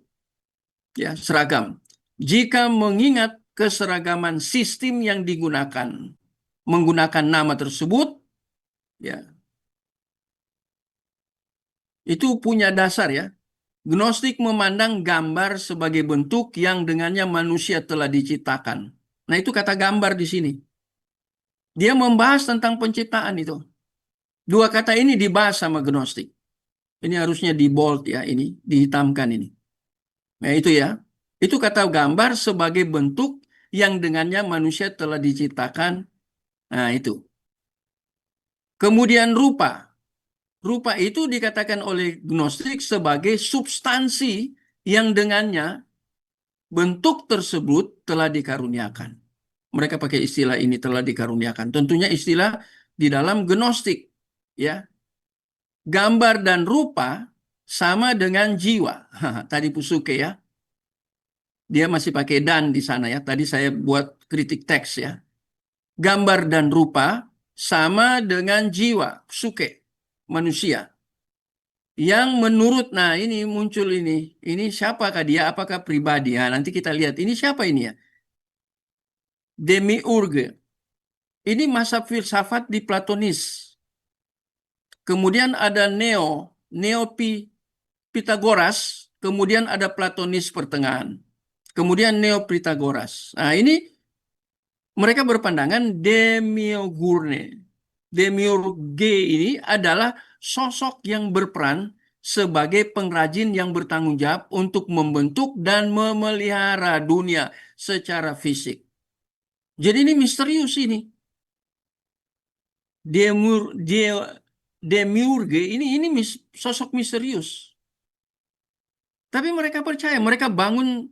ya, seragam. Jika mengingat keseragaman sistem yang digunakan, menggunakan nama tersebut, ya, itu punya dasar ya. Gnostik memandang gambar sebagai bentuk yang dengannya manusia telah diciptakan. Nah, itu kata gambar di sini. Dia membahas tentang penciptaan itu. Dua kata ini dibahas sama Gnostik. Ini harusnya di bold ya, ini dihitamkan ini. Nah, itu ya. Itu kata gambar sebagai bentuk yang dengannya manusia telah diciptakan. Nah, itu. Kemudian rupa. Rupa itu dikatakan oleh Gnostik sebagai substansi yang dengannya bentuk tersebut telah dikaruniakan. Mereka pakai istilah ini, telah dikaruniakan. Tentunya istilah di dalam Gnostik, ya. Gambar dan rupa sama dengan jiwa. Tadi Pusuke ya. Dia masih pakai dan di sana ya. Tadi saya buat kritik teks ya. Gambar dan rupa sama dengan jiwa, Pusuke, manusia. Yang menurut, nah ini muncul ini siapakah dia? Apakah pribadi? Ya, nanti kita lihat. Ini siapa ini ya? Demiurge. Ini masa filsafat di Platonis. Kemudian ada Pitagoras, kemudian ada Platonis pertengahan. Kemudian Neo-Pitagoras. Nah, ini mereka berpandangan Demiurge ini adalah sosok yang berperan sebagai pengrajin yang bertanggung jawab untuk membentuk dan memelihara dunia secara fisik. Jadi ini misterius ini. Demiurge ini sosok misterius. Tapi mereka percaya, mereka bangun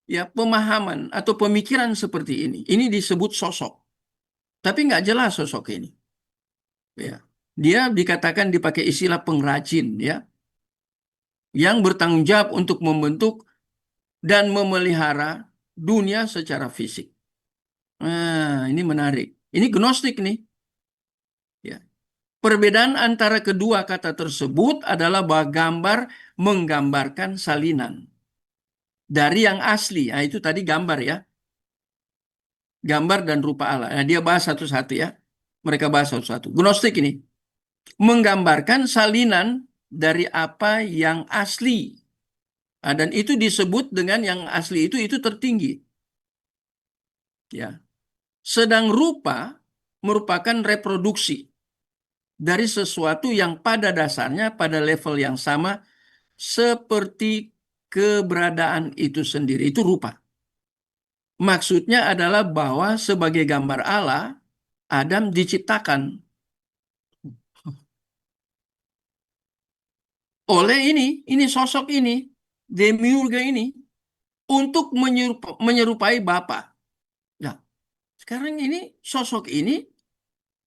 ya pemahaman atau pemikiran seperti ini. Ini disebut sosok. Tapi nggak jelas sosok ini. Ya. Dia dikatakan dipakai istilah pengrajin ya, yang bertanggung jawab untuk membentuk dan memelihara dunia secara fisik. Nah, ini menarik. Ini Gnostik nih. Ya. Perbedaan antara kedua kata tersebut adalah bahwa gambar menggambarkan salinan dari yang asli. Nah, itu tadi gambar ya. Gambar dan rupa Allah. Nah, dia bahas satu-satu ya. Mereka bahas satu-satu. Gnostik ini menggambarkan salinan dari apa yang asli. Nah, dan itu disebut dengan yang asli itu tertinggi. Ya. Sedang rupa merupakan reproduksi dari sesuatu yang pada dasarnya pada level yang sama seperti keberadaan itu sendiri. Itu rupa. Maksudnya adalah bahwa sebagai gambar Allah, Adam diciptakan oleh ini sosok ini, Demiurge ini, untuk menyerupai Bapa. Nah, sekarang ini sosok ini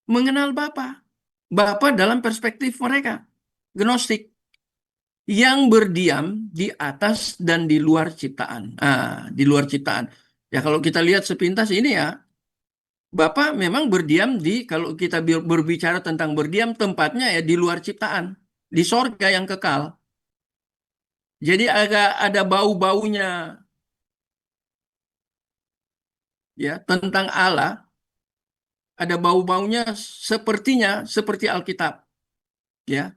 mengenal Bapa. Bapa dalam perspektif mereka, Gnostik, yang berdiam di atas dan di luar ciptaan. Di luar ciptaan. Ya kalau kita lihat sepintas ini ya, Bapa memang berdiam kalau kita berbicara tentang berdiam, tempatnya ya di luar ciptaan, di sorga yang kekal. Jadi agak ada bau-baunya ya tentang Allah, ada bau-baunya sepertinya seperti Alkitab. Ya.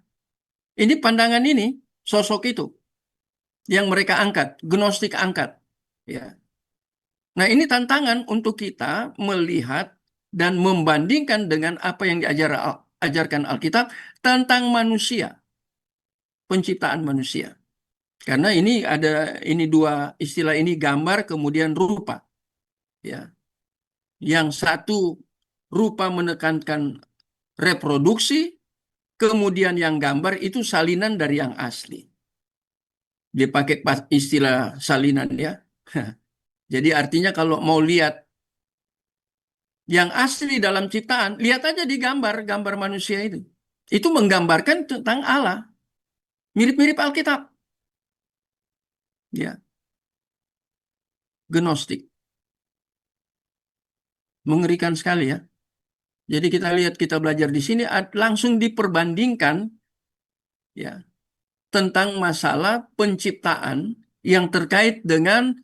Ini pandangan ini, sosok itu yang mereka angkat, Gnostik angkat. Ya. Nah, ini tantangan untuk kita melihat dan membandingkan dengan apa yang diajarkan Alkitab tentang manusia, penciptaan manusia. Karena ini dua istilah ini, gambar kemudian rupa. Ya. Yang satu rupa menekankan reproduksi, kemudian yang gambar itu salinan dari yang asli. Dia pakai istilah salinan ya. Jadi artinya kalau mau lihat yang asli dalam ciptaan, lihat aja di gambar manusia itu. Itu menggambarkan tentang Allah. Mirip-mirip Alkitab. Ya, Gnostik. Mengerikan sekali ya. Jadi kita lihat, kita belajar di sini langsung diperbandingkan ya tentang masalah penciptaan yang terkait dengan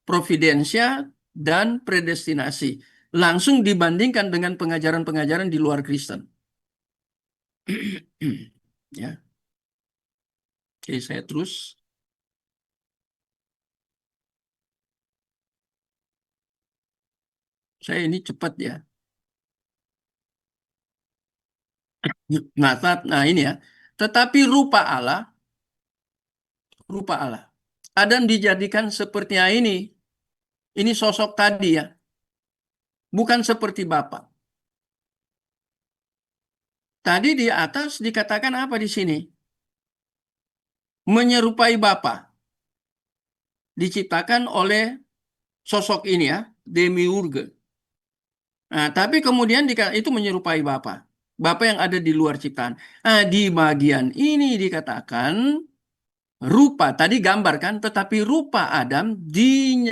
providensia dan predestinasi. Langsung dibandingkan dengan pengajaran-pengajaran di luar Kristen. Ya. Oke, saya terus. Saya ini cepat ya. Nah ini ya. Tetapi rupa Allah. Adam dijadikan sepertinya ini. Ini sosok tadi ya. Bukan seperti Bapa. Tadi di atas dikatakan apa di sini? Menyerupai Bapa. Diciptakan oleh sosok ini ya, demiurge. Nah, tapi kemudian itu menyerupai Bapa. Bapa yang ada di luar ciptaan. Nah, di bagian ini dikatakan rupa, tadi gambar kan, tetapi rupa Adam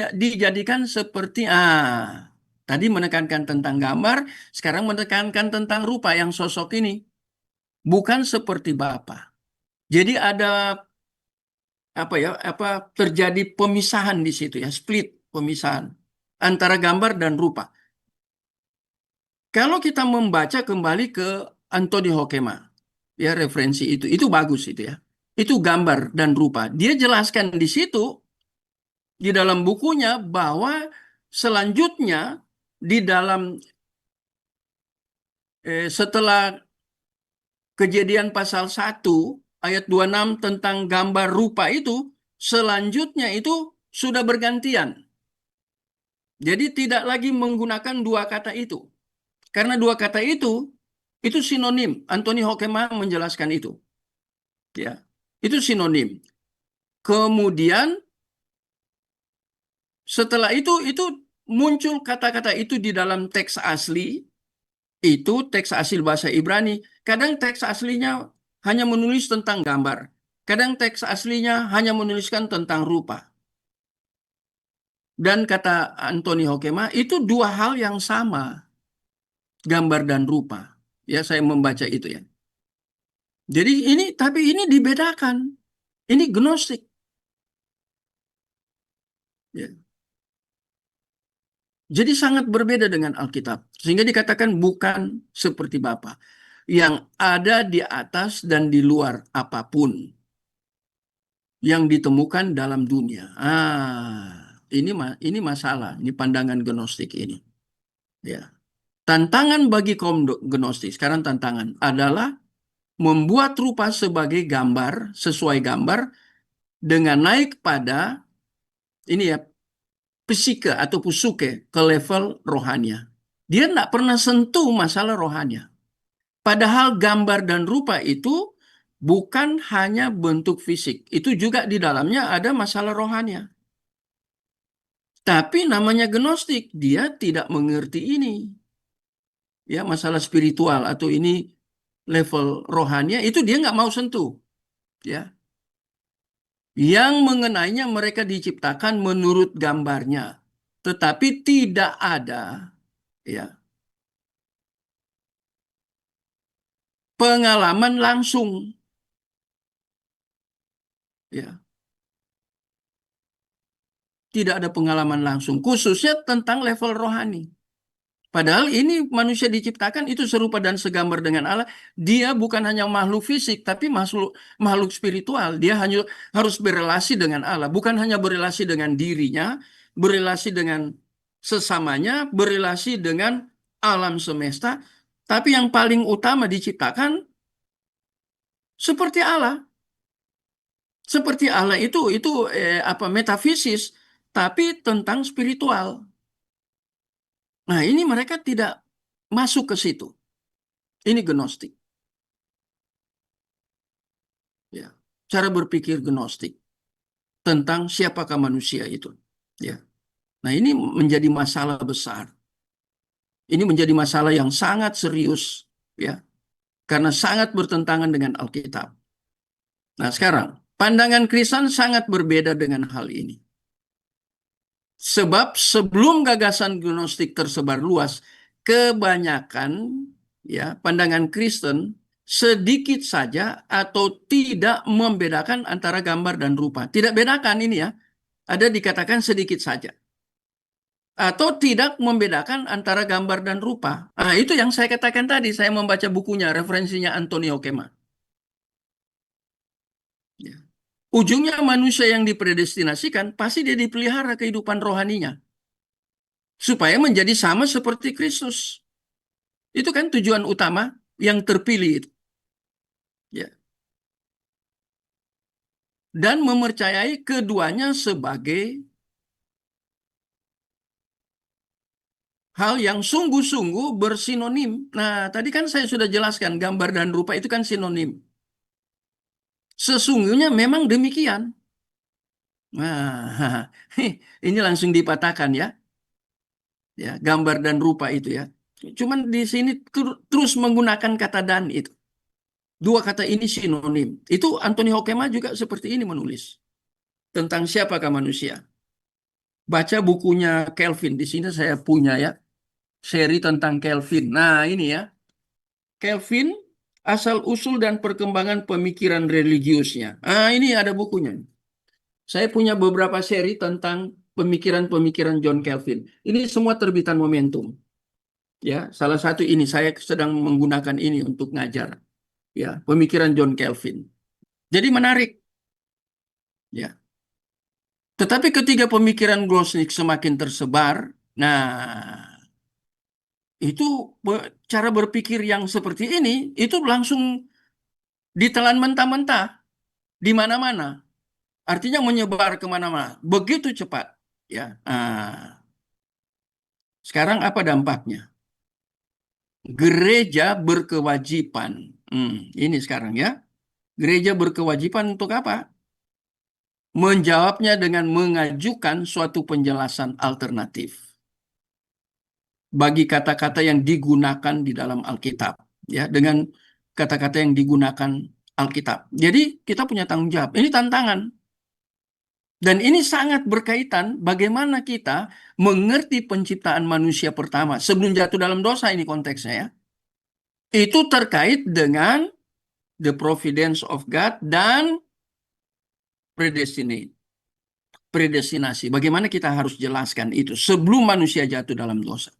dijadikan seperti, tadi menekankan tentang gambar, sekarang menekankan tentang rupa yang sosok ini. Bukan seperti Bapa. Jadi ada terjadi pemisahan di situ ya, split, pemisahan antara gambar dan rupa. Kalau kita membaca kembali ke Anthony Hoekema, ya referensi itu bagus itu ya. Itu gambar dan rupa. Dia jelaskan di situ di dalam bukunya bahwa selanjutnya di dalam setelah Kejadian pasal 1 ayat 26 tentang gambar rupa itu, selanjutnya itu sudah bergantian. Jadi tidak lagi menggunakan dua kata itu. Karena dua kata itu sinonim. Anthony Hoekema menjelaskan itu. Ya, itu sinonim. Kemudian setelah itu muncul kata-kata itu di dalam teks asli. Itu teks asli bahasa Ibrani. Kadang teks aslinya hanya menulis tentang gambar. Kadang teks aslinya hanya menuliskan tentang rupa. Dan kata Anthony Hoekema, itu dua hal yang sama. Gambar dan rupa. Ya, saya membaca itu ya. Jadi tapi ini dibedakan. Ini gnostik. Ya. Jadi sangat berbeda dengan Alkitab. Sehingga dikatakan bukan seperti Bapa. Yang ada di atas dan di luar apapun yang ditemukan dalam dunia. Ini masalah. Ini pandangan gnostik ini. Ya. Tantangan bagi kaum gnostik, sekarang tantangan adalah membuat rupa sebagai gambar, sesuai gambar, dengan naik pada ini ya, psike atau pusuke ke level rohania. Dia tidak pernah sentuh masalah rohania. Padahal gambar dan rupa itu bukan hanya bentuk fisik. Itu juga di dalamnya ada masalah rohania. Tapi namanya gnostik, dia tidak mengerti ini. Ya, masalah spiritual atau ini level rohania itu dia nggak mau sentuh. Ya. Yang mengenainya mereka diciptakan menurut gambarnya. Tetapi tidak ada ya pengalaman langsung. Ya. Tidak ada pengalaman langsung. Khususnya tentang level rohani. Padahal ini manusia diciptakan itu serupa dan segambar dengan Allah. Dia bukan hanya makhluk fisik, tapi makhluk spiritual. Dia hanya harus berelasi dengan Allah. Bukan hanya berelasi dengan dirinya, berelasi dengan sesamanya, berelasi dengan alam semesta. Tapi yang paling utama diciptakan seperti Allah. Seperti Allah itu metafisis, tapi tentang spiritual. Nah, ini mereka tidak masuk ke situ. Ini gnostik. Ya, cara berpikir gnostik tentang siapakah manusia itu. Ya. Nah, ini menjadi masalah besar. Ini menjadi masalah yang sangat serius, ya, karena sangat bertentangan dengan Alkitab. Nah, sekarang pandangan Kristen sangat berbeda dengan hal ini. Sebab sebelum gagasan gnostik tersebar luas, kebanyakan ya pandangan Kristen sedikit saja atau tidak membedakan antara gambar dan rupa. Tidak bedakan ini ya, ada dikatakan sedikit saja. Atau tidak membedakan antara gambar dan rupa. Nah, itu yang saya katakan tadi, saya membaca bukunya, referensinya Antonio Kema. Ya. Ujungnya manusia yang dipredestinasikan, pasti dia dipelihara kehidupan rohaninya. Supaya menjadi sama seperti Kristus. Itu kan tujuan utama yang terpilih itu. Ya. Dan mempercayai keduanya sebagai hal yang sungguh-sungguh bersinonim. Nah, tadi kan saya sudah jelaskan, gambar dan rupa itu kan sinonim. Sesungguhnya memang demikian. Nah, ini langsung dipatahkan ya. Ya, gambar dan rupa itu ya. Cuman di sini terus menggunakan kata dan itu. Dua kata ini sinonim. Itu Anthony Hoekema juga seperti ini menulis. Tentang siapakah manusia. Baca bukunya Calvin. Di sini saya punya ya. Seri tentang Calvin. Nah ini ya. Calvin, asal-usul dan perkembangan pemikiran religiusnya. Ah ini ada bukunya. Saya punya beberapa seri tentang pemikiran-pemikiran John Calvin. Ini semua terbitan Momentum. Ya, salah satu ini saya sedang menggunakan ini untuk ngajar. Ya, pemikiran John Calvin. Jadi menarik. Ya. Tetapi ketika pemikiran Gnostik semakin tersebar, nah itu cara berpikir yang seperti ini itu langsung ditelan mentah-mentah di mana-mana. Artinya menyebar kemana-mana. Begitu cepat. Ya. Nah, sekarang apa dampaknya? Gereja berkewajiban. Ini sekarang ya. Gereja berkewajiban untuk apa? Menjawabnya dengan mengajukan suatu penjelasan alternatif bagi kata-kata yang digunakan di dalam Alkitab, ya, dengan kata-kata yang digunakan Alkitab. Jadi kita punya tanggung jawab. Ini tantangan. Dan ini sangat berkaitan bagaimana kita mengerti penciptaan manusia pertama sebelum jatuh dalam dosa, ini konteksnya ya. Itu terkait dengan the providence of God dan predestinasi. Bagaimana kita harus jelaskan itu sebelum manusia jatuh dalam dosa.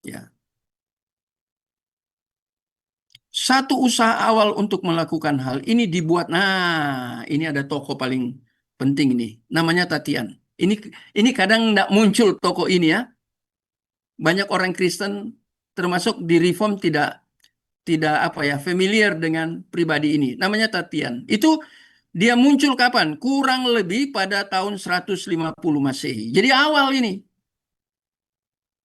Ya. Satu usaha awal untuk melakukan hal ini dibuat. Nah, ini ada tokoh paling penting ini. Namanya Tatian. Ini kadang tidak muncul tokoh ini ya. Banyak orang Kristen termasuk di Reform tidak apa ya familiar dengan pribadi ini. Namanya Tatian. Itu dia muncul kapan? Kurang lebih pada tahun 150 Masehi. Jadi awal ini.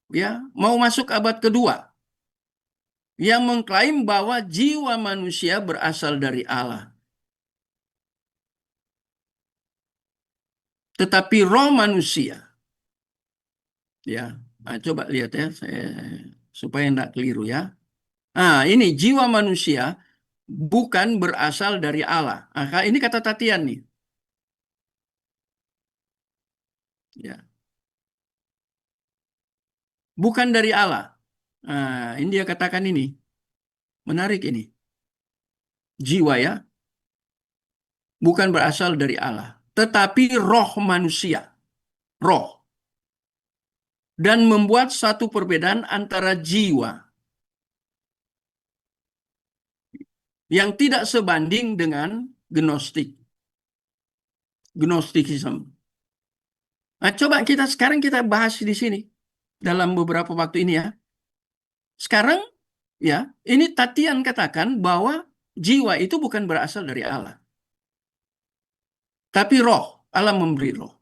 Ya, mau masuk abad kedua. Yang mengklaim bahwa jiwa manusia berasal dari Allah. Tetapi roh manusia, ya, nah, coba lihat ya, supaya tidak keliru ya. Nah, ini jiwa manusia bukan berasal dari Allah. Nah, ini kata Tatian nih. Ya. Bukan dari Allah. Nah, ini dia katakan ini. Menarik ini. Jiwa ya. Bukan berasal dari Allah. Tetapi roh manusia. Roh. Dan membuat satu perbedaan antara jiwa yang tidak sebanding dengan Gnosticism. Nah, coba sekarang kita bahas di sini dalam beberapa waktu ini ya. Sekarang ya, ini Tatian katakan bahwa jiwa itu bukan berasal dari Allah. Tapi roh, Allah memberi roh.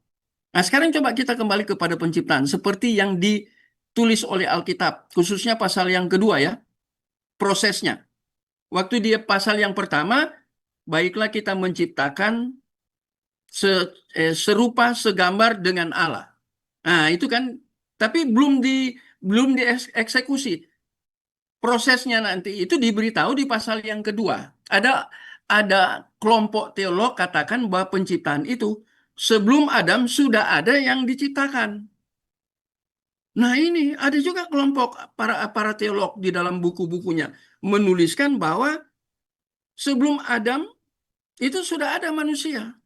Nah, sekarang coba kita kembali kepada penciptaan seperti yang ditulis oleh Alkitab, khususnya pasal yang kedua ya. Prosesnya. Waktu dia pasal yang pertama, baiklah kita menciptakan serupa segambar dengan Allah. Nah, itu kan tapi belum dieksekusi. Prosesnya nanti itu diberitahu di pasal yang kedua. ada kelompok teolog katakan bahwa penciptaan itu sebelum Adam sudah ada yang diciptakan. Nah ini ada juga kelompok para teolog di dalam buku-bukunya menuliskan bahwa sebelum Adam itu sudah ada manusia.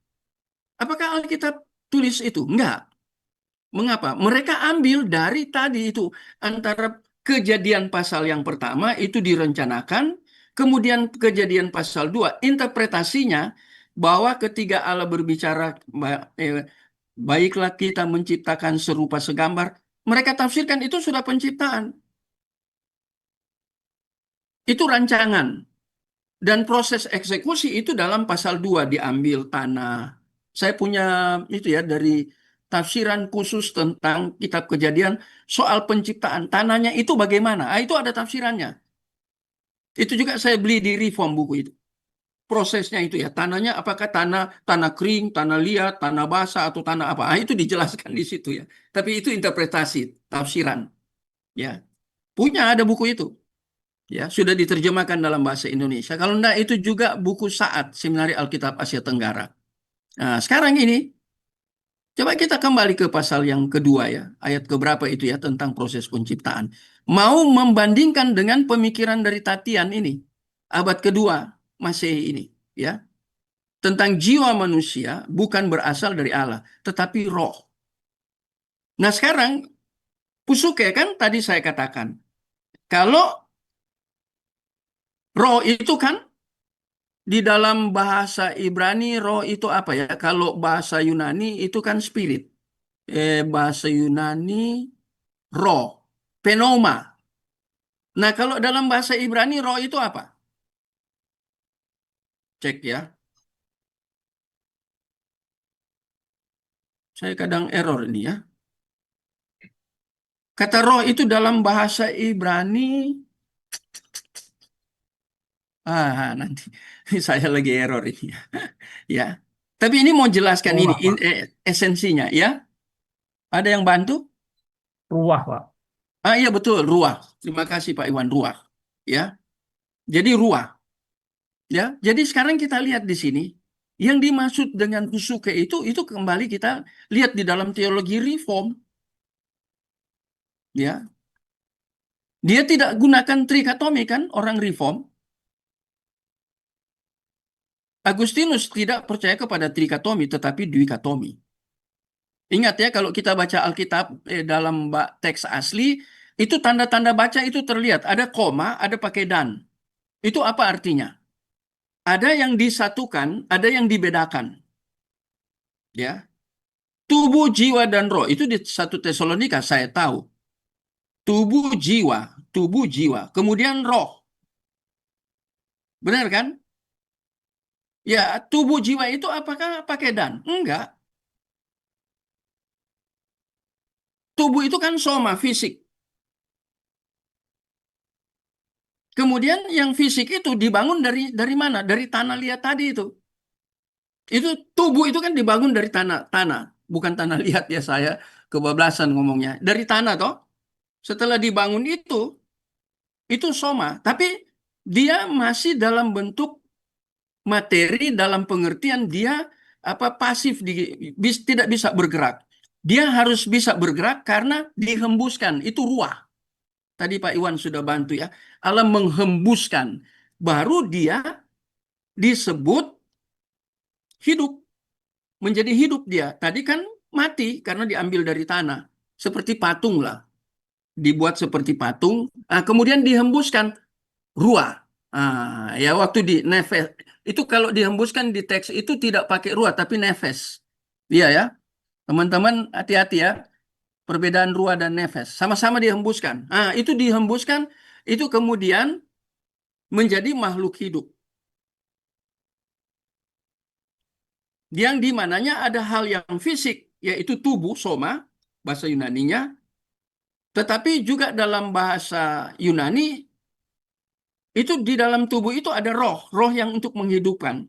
Apakah Alkitab tulis itu? Enggak. Mengapa? Mereka ambil dari tadi itu antara kejadian pasal yang pertama itu direncanakan, kemudian kejadian pasal 2 interpretasinya bahwa ketika Allah berbicara baiklah kita menciptakan serupa segambar, mereka tafsirkan itu sudah penciptaan. Itu rancangan. Dan proses eksekusi itu dalam pasal 2 diambil tanah. Saya punya itu ya dari tafsiran khusus tentang kitab Kejadian soal penciptaan tanahnya itu bagaimana. Itu ada tafsirannya. Itu juga saya beli di Reform buku itu. Prosesnya itu ya, tanahnya apakah tanah kering, tanah liat, tanah basah atau tanah apa. Itu dijelaskan di situ ya. Tapi itu interpretasi, tafsiran. Ya. Punya ada buku itu. Ya, sudah diterjemahkan dalam bahasa Indonesia. Kalau enggak itu juga buku Saat, Seminari Alkitab Asia Tenggara. Nah, sekarang ini coba kita kembali ke pasal yang kedua ya, ayat keberapa itu ya tentang proses penciptaan. Mau membandingkan dengan pemikiran dari Tatian ini, abad kedua Masehi ini, ya. Tentang jiwa manusia bukan berasal dari Allah, tetapi roh. Nah, sekarang Pusuke kan tadi saya katakan, kalau roh itu kan di dalam bahasa Ibrani roh itu apa ya? Kalau bahasa Yunani itu kan spirit. Bahasa Yunani roh, pneuma. Nah, kalau dalam bahasa Ibrani roh itu apa? Cek ya. Saya kadang error ini ya. Kata roh itu dalam bahasa Ibrani, nanti saya lagi error ini ya. Ya. Tapi ini mau jelaskan ini Ruah, Pak. esensinya ya. Ada yang bantu? Ruah, Pak. Iya betul, ruah. Terima kasih Pak Iwan, ruah. Ya. Jadi ruah. Ya. Jadi sekarang kita lihat di sini yang dimaksud dengan kusuke itu kembali kita lihat di dalam teologi reform. Ya. Dia tidak gunakan trikotomi kan orang reform. Agustinus tidak percaya kepada trikotomi tetapi duikotomi. Ingat ya kalau kita baca Alkitab dalam teks asli itu tanda-tanda baca itu terlihat ada koma, ada pakai dan. Itu apa artinya? Ada yang disatukan, ada yang dibedakan. Ya. Tubuh, jiwa dan roh itu di 1 Tesalonika saya tahu. Tubuh, jiwa, kemudian roh. Benar kan? Ya, tubuh jiwa itu apakah pakai dan? Enggak. Tubuh itu kan soma, fisik. Kemudian yang fisik itu dibangun dari mana? Dari tanah liat tadi itu. Itu tubuh itu kan dibangun dari tanah, bukan tanah liat ya saya kebablasan ngomongnya. Dari tanah toh. Setelah dibangun itu soma, tapi dia masih dalam bentuk materi dalam pengertian dia pasif tidak bisa bergerak. Dia harus bisa bergerak karena dihembuskan, itu ruah. Tadi Pak Iwan sudah bantu ya. Allah menghembuskan, baru dia disebut hidup, menjadi hidup dia. Tadi kan mati karena diambil dari tanah, seperti patung lah, dibuat seperti patung. Kemudian dihembuskan ruah. Ya waktu di nefes itu kalau dihembuskan di teks itu tidak pakai ruah tapi nefes. Iya ya, teman-teman hati-hati ya. Perbedaan ruah dan nefes sama-sama dihembuskan. Itu dihembuskan itu kemudian menjadi makhluk hidup. Yang di mananya ada hal yang fisik yaitu tubuh soma bahasa Yunaninya. Tetapi juga dalam bahasa Yunani itu di dalam tubuh itu ada roh yang untuk menghidupkan.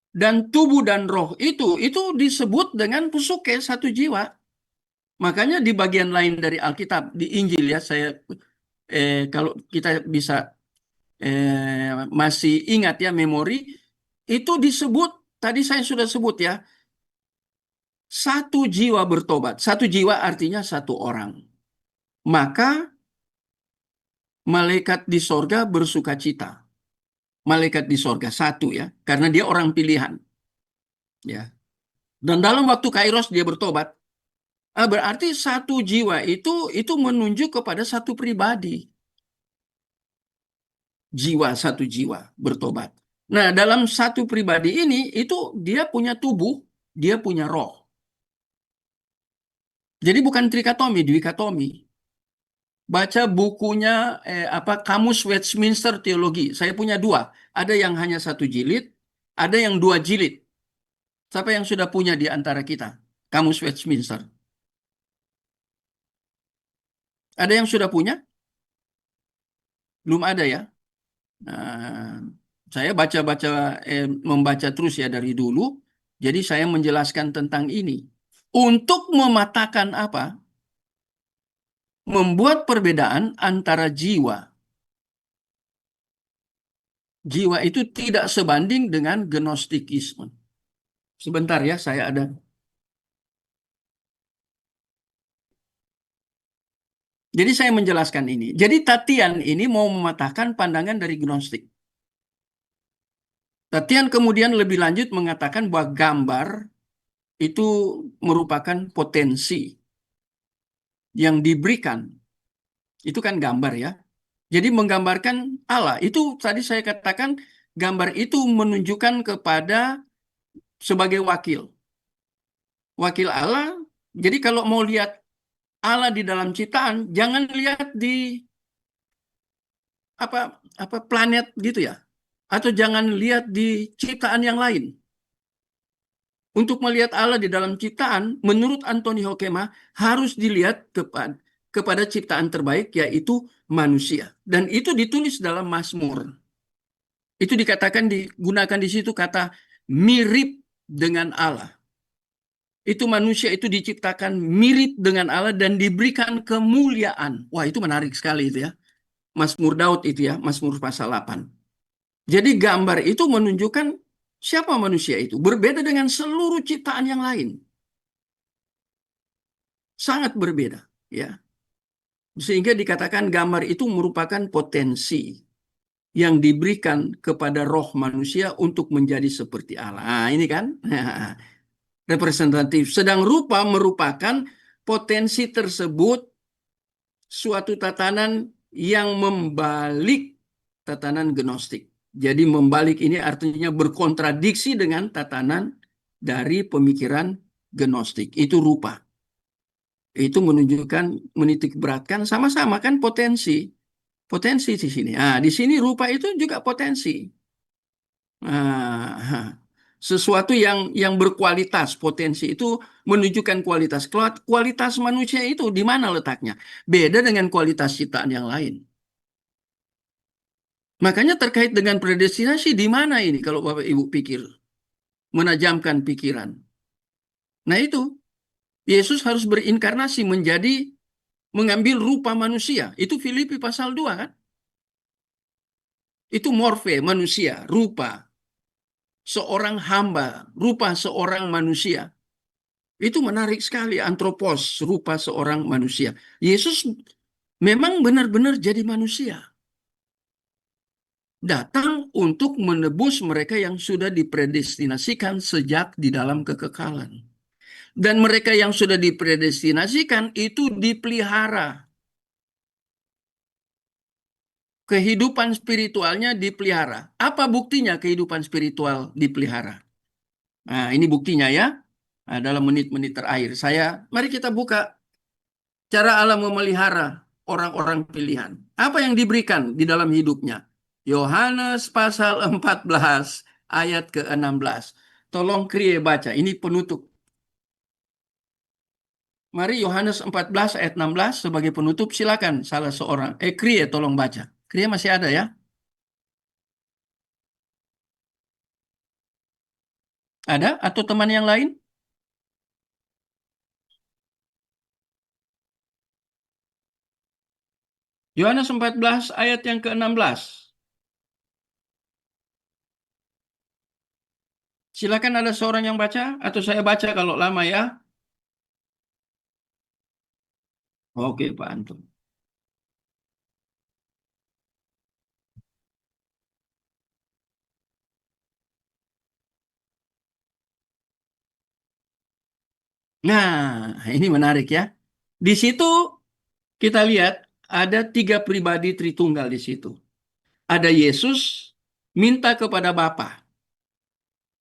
Dan tubuh dan roh itu disebut dengan pusuke, satu jiwa. Makanya di bagian lain dari Alkitab, di Injil ya, saya kalau kita bisa masih ingat ya memori, itu disebut, tadi saya sudah sebut ya, satu jiwa bertobat. Satu jiwa artinya satu orang. Maka malaikat di sorga bersuka cita. Malaikat di sorga satu ya, karena dia orang pilihan. Ya. Dan dalam waktu Kairos dia bertobat. Berarti satu jiwa itu menunjuk kepada satu pribadi. Jiwa, satu jiwa bertobat. Nah, dalam satu pribadi ini, itu dia punya tubuh, dia punya roh. Jadi bukan trikotomi, dikotomi. Baca bukunya Kamus Westminster Teologi. Saya punya dua. Ada yang hanya satu jilid, ada yang dua jilid. Siapa yang sudah punya di antara kita? Kamus Westminster. Ada yang sudah punya? Belum ada ya? Nah, saya membaca terus ya dari dulu. Jadi saya menjelaskan tentang ini. Untuk mematahkan apa? Membuat perbedaan antara jiwa. Jiwa itu tidak sebanding dengan gnostikisme. Sebentar ya, saya ada. Jadi saya menjelaskan ini. Jadi Tatian ini mau mematahkan pandangan dari gnostik. Tatian kemudian lebih lanjut mengatakan bahwa gambar itu merupakan potensi yang diberikan. Itu kan gambar ya. Jadi menggambarkan Allah. Itu tadi saya katakan gambar itu menunjukkan kepada sebagai wakil. Wakil Allah. Jadi kalau mau lihat Allah di dalam ciptaan, jangan lihat di apa apa planet gitu ya. Atau jangan lihat di ciptaan yang lain. Untuk melihat Allah di dalam ciptaan, menurut Anthony Hoekema, harus dilihat kepada ciptaan terbaik, yaitu manusia. Dan itu ditulis dalam Mazmur. Itu digunakan di situ kata mirip dengan Allah. Itu manusia itu diciptakan mirip dengan Allah dan diberikan kemuliaan. Wah, itu menarik sekali itu ya. Mazmur Daud itu ya, Mazmur pasal 8. Jadi gambar itu menunjukkan siapa manusia itu. Berbeda dengan seluruh ciptaan yang lain. Sangat berbeda. Ya. Sehingga dikatakan gambar itu merupakan potensi yang diberikan kepada roh manusia untuk menjadi seperti Allah. Nah, ini kan representatif. Sedang rupa merupakan potensi tersebut suatu tatanan yang membalik tatanan gnostik. Jadi membalik ini artinya berkontradiksi dengan tatanan dari pemikiran gnostik. Itu rupa. Itu menunjukkan, menitik beratkan sama-sama kan potensi. Potensi di sini. Nah, di sini rupa itu juga potensi. Nah, sesuatu yang berkualitas, potensi itu menunjukkan kualitas. Kualitas manusia itu di mana letaknya? Beda dengan kualitas ciptaan yang lain. Makanya terkait dengan predestinasi di mana ini kalau Bapak Ibu pikir? Menajamkan pikiran. Nah itu, Yesus harus berinkarnasi mengambil rupa manusia. Itu Filipi pasal 2 kan? Itu morfe, manusia, rupa. Seorang hamba, rupa seorang manusia. Itu menarik sekali, antropos, rupa seorang manusia. Yesus memang benar-benar jadi manusia. Datang untuk menebus mereka yang sudah dipredestinasikan sejak di dalam kekekalan. Dan mereka yang sudah dipredestinasikan itu dipelihara. Kehidupan spiritualnya dipelihara. Apa buktinya kehidupan spiritual dipelihara? Nah, ini buktinya ya. Nah, dalam menit-menit terakhir, mari kita buka cara Allah memelihara orang-orang pilihan. Apa yang diberikan di dalam hidupnya? Yohanes pasal 14 ayat ke-16. Tolong Krie baca, ini penutup. Mari Yohanes 14 ayat 16 sebagai penutup, silakan salah seorang. Krie tolong baca. Krie masih ada ya? Ada? Atau teman yang lain? Yohanes 14 ayat yang ke-16. Silakan ada seorang yang baca atau saya baca kalau lama ya. Oke, Pak Anton. Nah, ini menarik ya. Di situ kita lihat ada tiga pribadi Tritunggal di situ. Ada Yesus minta kepada Bapa,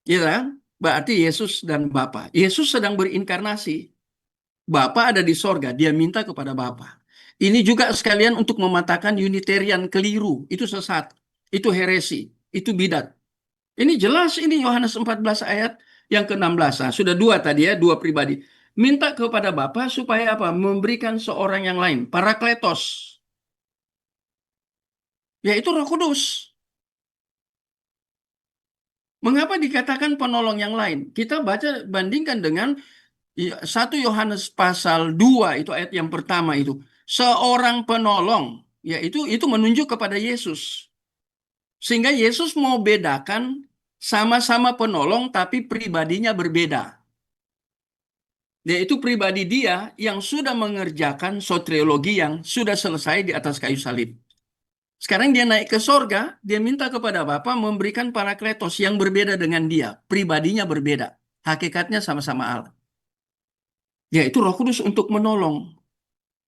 ya kan? Berarti Yesus dan Bapa. Yesus sedang berinkarnasi. Bapa ada di sorga, dia minta kepada Bapa. Ini juga sekalian untuk mematahkan Unitarian keliru. Itu sesat, itu heresi, itu bidat. Ini jelas ini Yohanes 14 ayat yang ke-16. Nah, sudah dua tadi ya, dua pribadi. Minta kepada Bapa supaya apa? Memberikan seorang yang lain, Parakletos, yaitu Roh Kudus. Mengapa dikatakan penolong yang lain? Kita baca bandingkan dengan 1 Yohanes pasal 2 itu ayat yang pertama itu. Seorang penolong, yaitu itu menunjuk kepada Yesus. Sehingga Yesus mau bedakan sama-sama penolong tapi pribadinya berbeda. Yaitu pribadi dia yang sudah mengerjakan soteriologi yang sudah selesai di atas kayu salib. Sekarang dia naik ke sorga, dia minta kepada Bapa memberikan Parakletos yang berbeda dengan dia. Pribadinya berbeda. Hakikatnya sama-sama Allah. Yaitu Roh Kudus untuk menolong.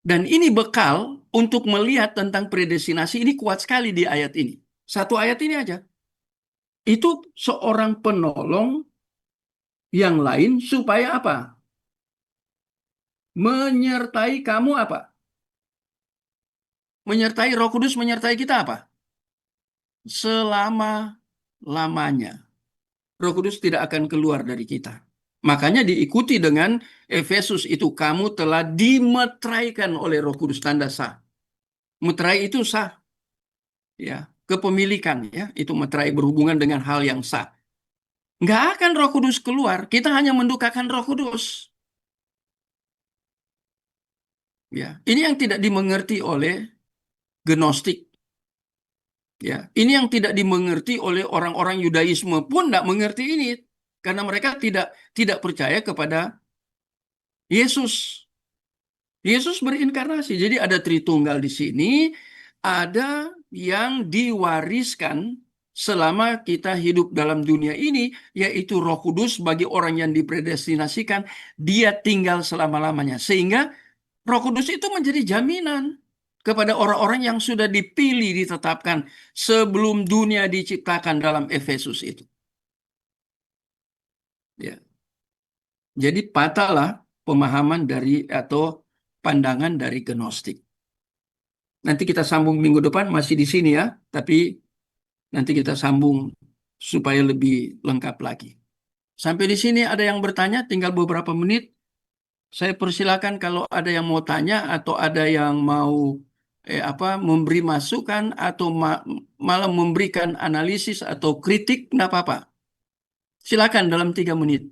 Dan ini bekal untuk melihat tentang predestinasi. Ini kuat sekali di ayat ini. Satu ayat ini aja. Itu seorang penolong yang lain supaya apa? Menyertai kamu apa? Menyertai Roh Kudus menyertai kita apa? Selama-lamanya. Roh Kudus tidak akan keluar dari kita. Makanya diikuti dengan Efesus itu, kamu telah dimeteraikan oleh Roh Kudus, tanda sah. Meterai itu sah, ya, kepemilikan, ya, itu meterai berhubungan dengan hal yang sah. Nggak akan Roh Kudus keluar, kita hanya mendukakan Roh Kudus. Ya, ini yang tidak dimengerti oleh Gnostik. Ya, ini yang tidak dimengerti oleh orang-orang Yudaisme pun tidak mengerti ini karena mereka tidak percaya kepada Yesus. Yesus berinkarnasi. Jadi ada Tritunggal di sini, ada yang diwariskan selama kita hidup dalam dunia ini, yaitu Roh Kudus bagi orang yang dipredestinasikan, dia tinggal selama-lamanya. Sehingga Roh Kudus itu menjadi jaminan kepada orang-orang yang sudah dipilih, ditetapkan sebelum dunia diciptakan dalam Efesus itu. Ya. Jadi patahlah pemahaman dari atau pandangan dari Gnostik. Nanti kita sambung minggu depan masih di sini ya, tapi nanti kita sambung supaya lebih lengkap lagi. Sampai di sini ada yang bertanya, tinggal beberapa menit. Saya persilakan kalau ada yang mau tanya atau ada yang mau memberi masukan atau malah memberikan analisis atau kritik, nggak apa-apa. Silakan dalam 3 menit.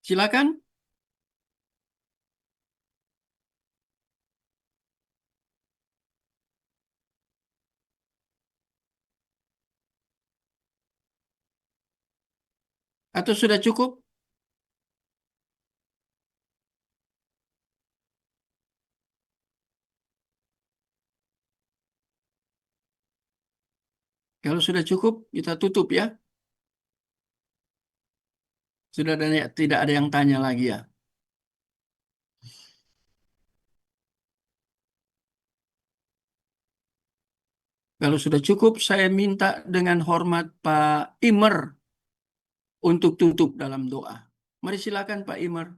Silakan. Atau sudah cukup? Kalau sudah cukup, kita tutup ya. Sudah tidak ada yang tanya lagi ya. Kalau sudah cukup, saya minta dengan hormat Pak Imer untuk tutup dalam doa. Mari silakan Pak Imer.